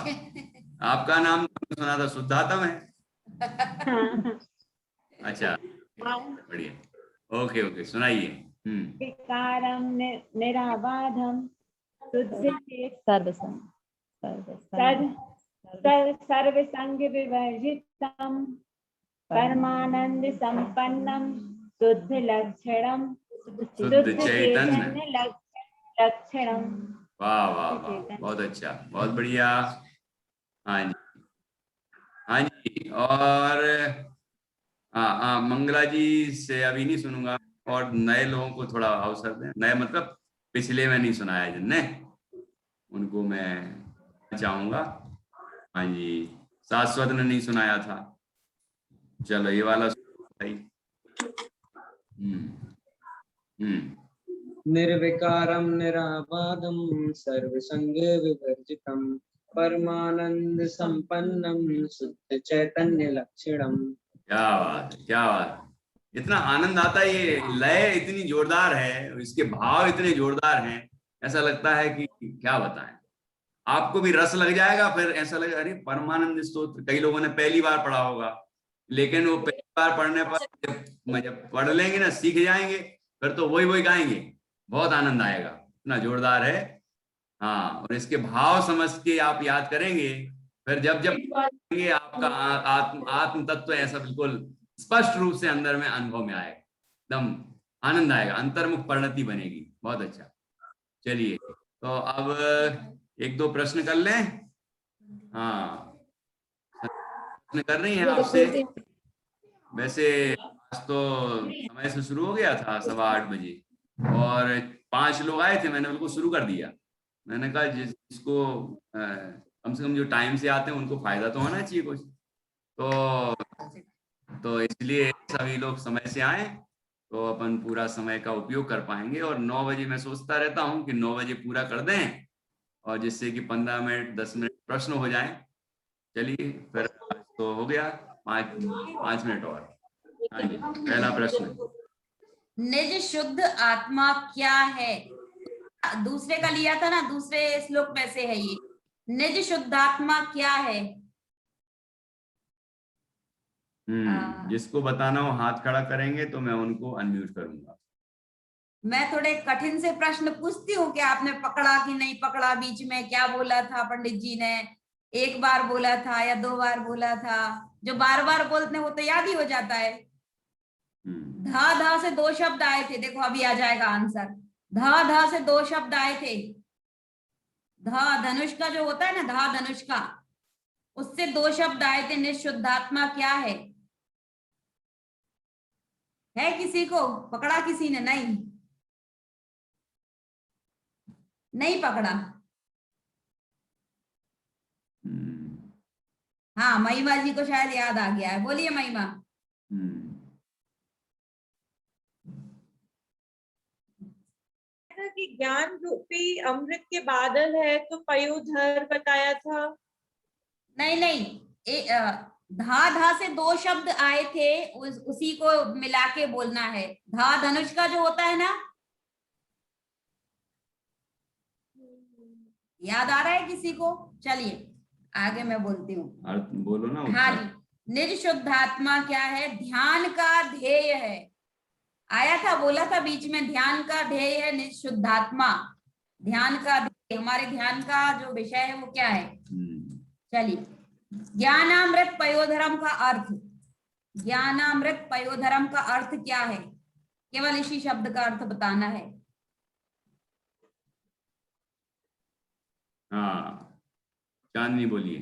आपका नाम सुना था, शुद्धात्म है। अच्छा, बढ़िया, ओके ओके, सुनाइए। विकारं निराबाधं सर्वसंग विवर्जितं परमानंद संपन्नं शुद्ध लक्षणम शुद्ध चैतन्य लक्षणम। वाह वाह वाह, बहुत अच्छा, बहुत बढ़िया। हाँ जी, हाँ जी, और मंगला जी से अभी नहीं सुनूंगा, और नए लोगों को थोड़ा अवसर दें। नए मतलब पिछले में नहीं सुनाया जिनने, उनको मैं चाहूंगा। हाँ जी, शाश्वत ने नहीं सुनाया था, चलो ये वाला भाई। निर्विकारं निराबाधं सर्वसंग विवर्जितं परमानंद संपन्नं शुद्ध चैतन्य लक्षणम। क्या बात है, क्या बात है, इतना आनंद आता है। ये लय इतनी जोरदार है, इसके भाव इतने जोरदार हैं, ऐसा लगता है कि क्या बताएं। आपको भी रस लग जाएगा, फिर ऐसा लगेगा अरे परमानंद स्तोत्र कई लोगों ने पहली बार पढ़ा होगा, लेकिन वो पहली बार पढ़ने पर जब पढ़ लेंगे ना, सीख जाएंगे, फिर तो वही गाएंगे, बहुत आनंद आएगा, इतना जोरदार है। हाँ, और इसके भाव समझ के आप याद करेंगे, फिर जब आपका आत्म तत्व ऐसा बिल्कुल स्पष्ट रूप से अंदर में अनुभव में आएगा, एकदम आनंद आएगा, अंतर्मुख परिणति बनेगी। बहुत अच्छा, चलिए तो अब एक दो प्रश्न कर लें। हाँ, प्रश्न कर रही हैं आपसे। वैसे आज तो समय से शुरू हो गया था, 8:15 बजे, और 5 लोग आए थे, मैंने उनको शुरू कर दिया। मैंने कहा जिसको कम से कम जो टाइम से आते हैं उनको फायदा तो होना चाहिए कुछ, तो इसलिए सभी लोग समय से आए तो अपन पूरा समय का उपयोग कर पाएंगे। और 9 बजे मैं सोचता रहता हूँ कि 9 बजे पूरा कर दें, और जिससे कि 15 मिनट 10 मिनट प्रश्न हो जाएं। चलिए फिर तो हो गया, 5 मिनट और। हाँ जी, पहला प्रश्न, निज शुद्ध आत्मा क्या है? दूसरे का लिया था ना, दूसरे श्लोक में से है ये। निज शुद्ध आत्मा क्या है? जिसको बताना हो हाथ खड़ा करेंगे तो मैं उनको अनम्यूट करूंगा। मैं थोड़े कठिन से प्रश्न पूछती हूँ कि आपने पकड़ा कि नहीं पकड़ा, बीच में क्या बोला था पंडित जी ने, एक बार बोला था या 2 बार बोला था? जो बार बार बोलते हैं वो तो याद ही हो जाता है। धा धा से 2 शब्द आए थे, देखो अभी आ जाएगा आंसर। ध से दो शब्द आए थे। धनुष का जो होता है ना, धनुष का, उससे दो शब्द आए थे। निशुद्धात्मा क्या है किसी को पकड़ा? किसी ने नहीं पकड़ा। हाँ, महिमा जी को शायद याद आ गया है। बोलिए महिमा। कि ज्ञान रूपी अमृत के बादल है तो पयोधर बताया था। नहीं, धा से दो शब्द आए थे, उसी को मिला के बोलना है। धनुष का जो होता है ना, याद आ रहा है किसी को? चलिए आगे मैं बोलती हूँ। बोलो ना। हाँ जी, निर्शुद्धात्मा क्या है? ध्यान का ध्येय है। आया था, बोला था बीच में, ध्यान का ध्येय है निर्शुद्धात्मा। ध्यान का ध्येय, हमारे ध्यान का जो विषय है वो क्या है? चलिए, ज्ञानामृत पयोधरम का अर्थ, ज्ञानामृत पयोधरम का अर्थ क्या है? केवल इसी शब्द का अर्थ बताना है। हाँ, चांदनी बोलिए।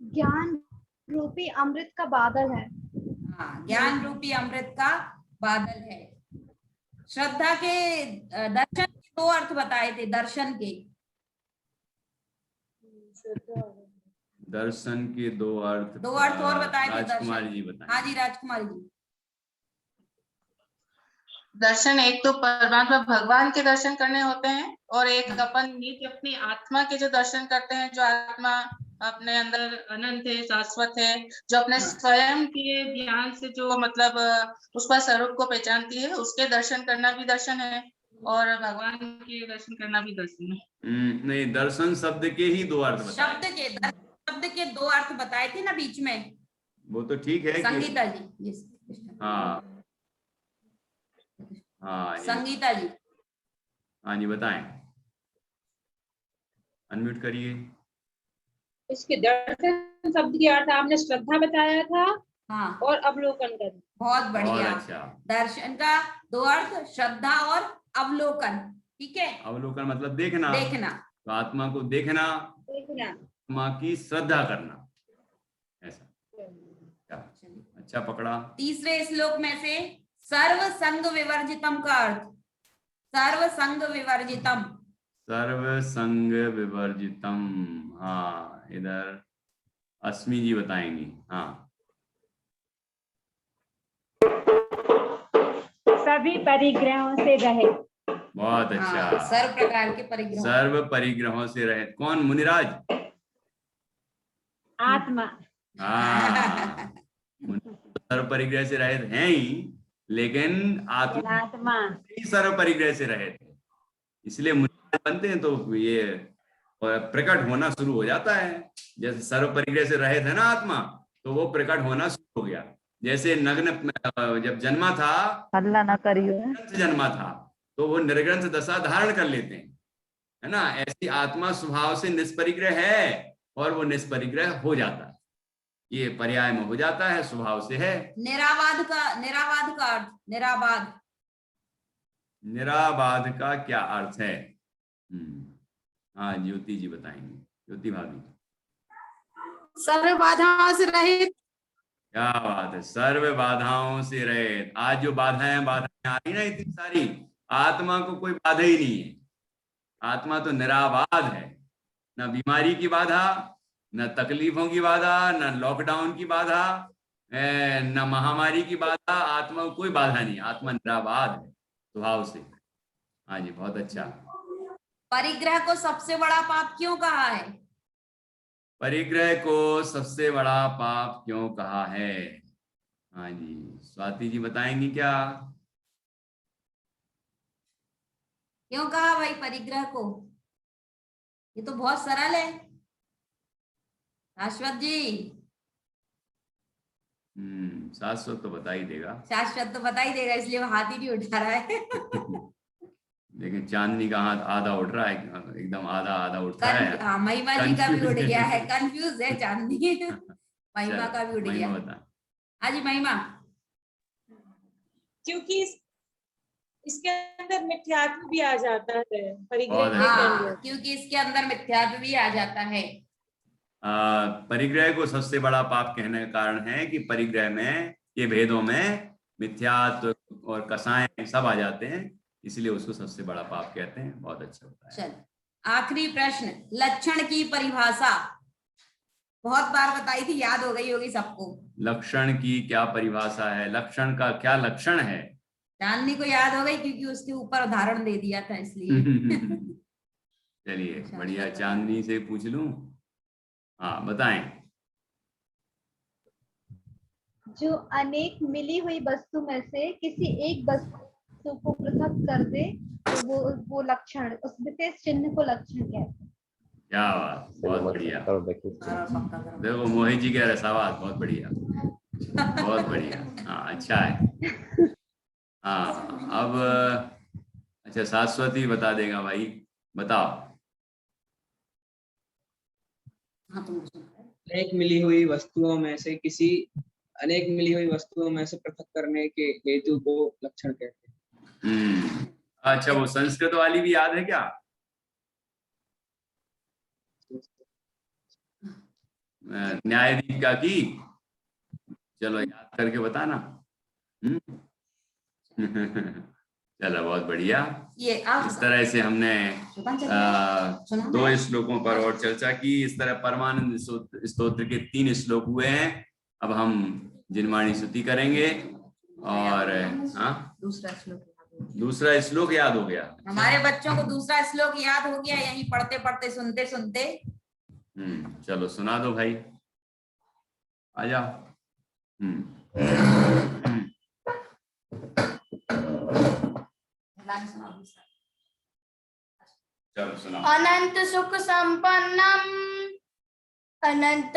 ज्ञान रूपी अमृत का बादल है। हाँ, ज्ञान रूपी अमृत का बादल है। श्रद्धा के दर्शन के दो अर्थ बताए थे। दर्शन के दो अर्थ और बताए थे। राजकुमारी जी बताएं। हाँ जी, राजकुमारी जी। दर्शन एक तो परमात्मा भगवान के दर्शन करने होते हैं, और एक अपन नित्य अपनी आत्मा के जो दर्शन करते हैं, जो आत्मा अपने अंदर अनंत है, शाश्वत है, जो अपने स्वयं के ज्ञान से जो मतलब उसका स्वरूप को पहचानती है, उसके दर्शन करना भी दर्शन है, और भगवान के दर्शन करना भी दर्शन है। नहीं, दर्शन शब्द के ही दो अर्थ बताए। शब्द के दो अर्थ बताए थे ना बीच में। वो तो ठीक है। संगीता जी। हाँ, संगीता जी। हाँ जी, बताएं। अनम्यूट करिए। इसके दर्शन शब्द के अर्थ आपने श्रद्धा बताया था। हाँ, और अवलोकन कर। बहुत बढ़िया। अच्छा। दर्शन का दो अर्थ, श्रद्धा और अवलोकन। ठीक है, अवलोकन मतलब देखना। तो आत्मा को देखना, आत्मा की श्रद्धा करना, ऐसा। अच्छा पकड़ा। तीसरे श्लोक में से सर्व संग विवर्जितम का अर्थ, सर्व संग विवर्जितम। सर्व संग विवर्जितम, हाँ, इधर अस्मी जी बताएंगी। हाँ, सभी परिग्रहों से रहित। बहुत अच्छा। सर्व प्रकार के परिग्रहों, सर्व परिग्रहों से रहित। कौन? मुनिराज? आत्मा। हाँ, सर्व परिग्रह से रहित हैं ही, लेकिन आत्मा ही सर्व परिग्रह से रहित है, इसलिए मुनिराज बनते हैं तो ये प्रकट होना शुरू हो जाता है। जैसे सर्व परिग्रह से रहित है ना आत्मा, तो वो प्रकट होना शुरू हो गया। जैसे नग्न जब जन्मा था, हल्ला ना करियो, जन्मा था, तो वो निर्ग्रंथ दशा धारण कर लेते हैं, है ना। ऐसी आत्मा स्वभाव से निष्परिग्रह है, और वो निष्परिग्रह हो जाता है, ये पर्याय में हो जाता है, स्वभाव से है। निराबाध का अर्थ, निराबाध का क्या अर्थ है? हाँ, ज्योति जी बताएंगे। ज्योति भाभी। सर्व बाधाओं से रहित। क्या बात है, सर्व बाधाओं से रहित। आज जो बाधाएं आ रही ना इतनी सारी, आत्मा को कोई बाधा ही नहीं है। आत्मा तो निराबाध है, न बीमारी की बाधा, न तकलीफों की बाधा, न लॉकडाउन की बाधा, न महामारी की बाधा। आत्मा को कोई बाधा नहीं, आत्मा निराबाध है स्वभाव से। हाँ जी, बहुत अच्छा। परिग्रह को सबसे बड़ा पाप क्यों कहा है? परिग्रह को सबसे बड़ा पाप क्यों कहा है? हाँ जी, स्वाति जी बताएंगी क्या? क्यों कहा भाई परिग्रह को? ये तो बहुत सरल है। शाश्वत जी। शाश्वत तो बता ही देगा। शाश्वत तो बता ही देगा, इसलिए वो हाथ ही नहीं उठा रहा है। लेकिन चांदनी का हाथ आधा उठ रहा है, एकदम आधा उठ रहा है। हाँ, महिमा जी का भी उठ गया है, कंफ्यूज है चांदनी। महिमा का भी उठ गया। बता। हाँ जी महिमा। क्योंकि इसके अंदर मिथ्यात्व भी आ जाता है, परिग्रह बहुत के अच्छा। अंदर। क्योंकि इसके अंदर मिथ्यात्व भी आ जाता है। परिग्रह को सबसे बड़ा पाप कहने का कारण है कि परिग्रह में, ये भेदों में मिथ्यात्व और कसाएं सब आ जाते हैं, इसलिए उसको सबसे बड़ा पाप कहते हैं। बहुत अच्छा होता है। चल, आखिरी प्रश्न, लक्षण की परिभाषा बहुत बार बताई थी, याद हो गई होगी सबको। लक्षण की क्या परिभाषा है? लक्षण का क्या लक्षण है? चांदनी को याद हो गई क्योंकि उसके ऊपर उदाहरण दे दिया था, इसलिए। चलिए बढ़िया, चांदनी से पूछ लूं। हाँ बताएं। जो अनेक मिली हुई वस्तु में से किसी एक वस्तु को पृथक कर दे तो वो लक्षण, उस विशेष चिन्ह को लक्षण कहते हैं। क्या बात, बहुत बढ़िया। देखो मोहित जी कह रहे शाबाश, बहुत बढ़िया, बहुत बढ़िया। हाँ अच्छा है। हाँ अब अच्छा शाश्वती बता देगा भाई, बताओ। अनेक मिली हुई वस्तुओं में से किसी अनेक मिली हुई वस्तुओं में से पृथक करने के हेतु को लक्षण कहते हैं। अच्छा वो संस्कृत वाली भी याद है क्या? न्यायाधीश की, चलो याद करके बताना। चलो बहुत बढ़िया। ये इस तरह से हमने 2 श्लोकों पर और चर्चा की। इस तरह परमानंद स्तोत्र के 3 श्लोक हुए हैं। अब हम जिनवाणी स्तुति करेंगे। और हाँ, दूसरा श्लोक याद हो गया। हमारे बच्चों को दूसरा श्लोक याद हो गया, यहीं पढ़ते पढ़ते सुनते सुनते। चलो सुना दो भाई, आ जाओ। चलो सुनाओ। अनंत सुख संपन्नम अनंत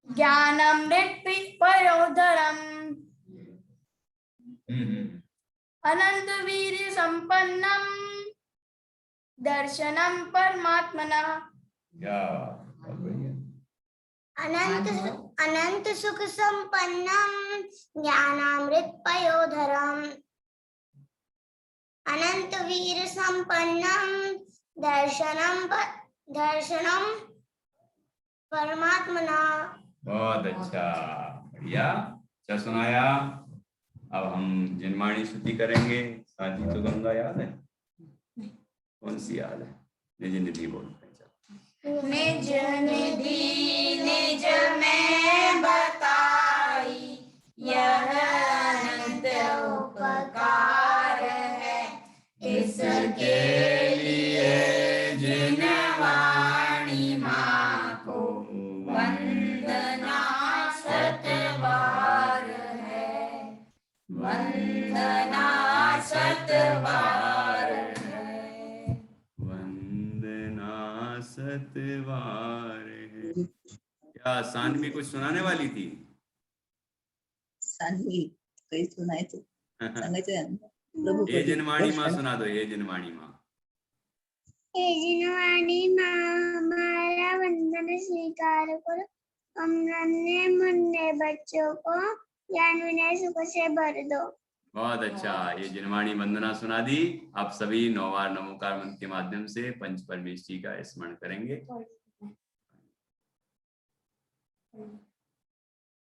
ज्ञानमृत पयोधरम अनंत वीर संपन्नम दर्शनम परमात्मना। अनंत सुख संपन्नम ज्ञानामृत पयोधरम अनंत वीर संपन्नम दर्शनम परमात्मना। बहुत अच्छा, बढ़िया, अच्छा सुनाया। अब हम जिनवाणी स्तुति करेंगे। साथी तो गंगा याद है? कौन सी याद है? निज निधि बोलते हैं। निज निधि निज में बताई यह अनंत उपकार है, इसके लिए जिनवाणी माँ को वंदना सतबार है, वंदना सतबार है, वंदना सतबार है। क्या सानवी कुछ सुनाने वाली थी? सानवी काही सुनायचं सांगायचं ये जिनवाणी माँ सुना दो। ये जिनवाणी माँ। हे जिनवाणी माँ हमारा वंदन स्वीकार करो, हम नन्हे मुन्ने बच्चों को ज्ञान विनय सुख से भर दो। बहुत अच्छा, ये जिनवाणी वंदना सुना दी। आप सभी 9 बार नमोकार मंत्र के माध्यम से पंच परमेश जी का स्मरण करेंगे।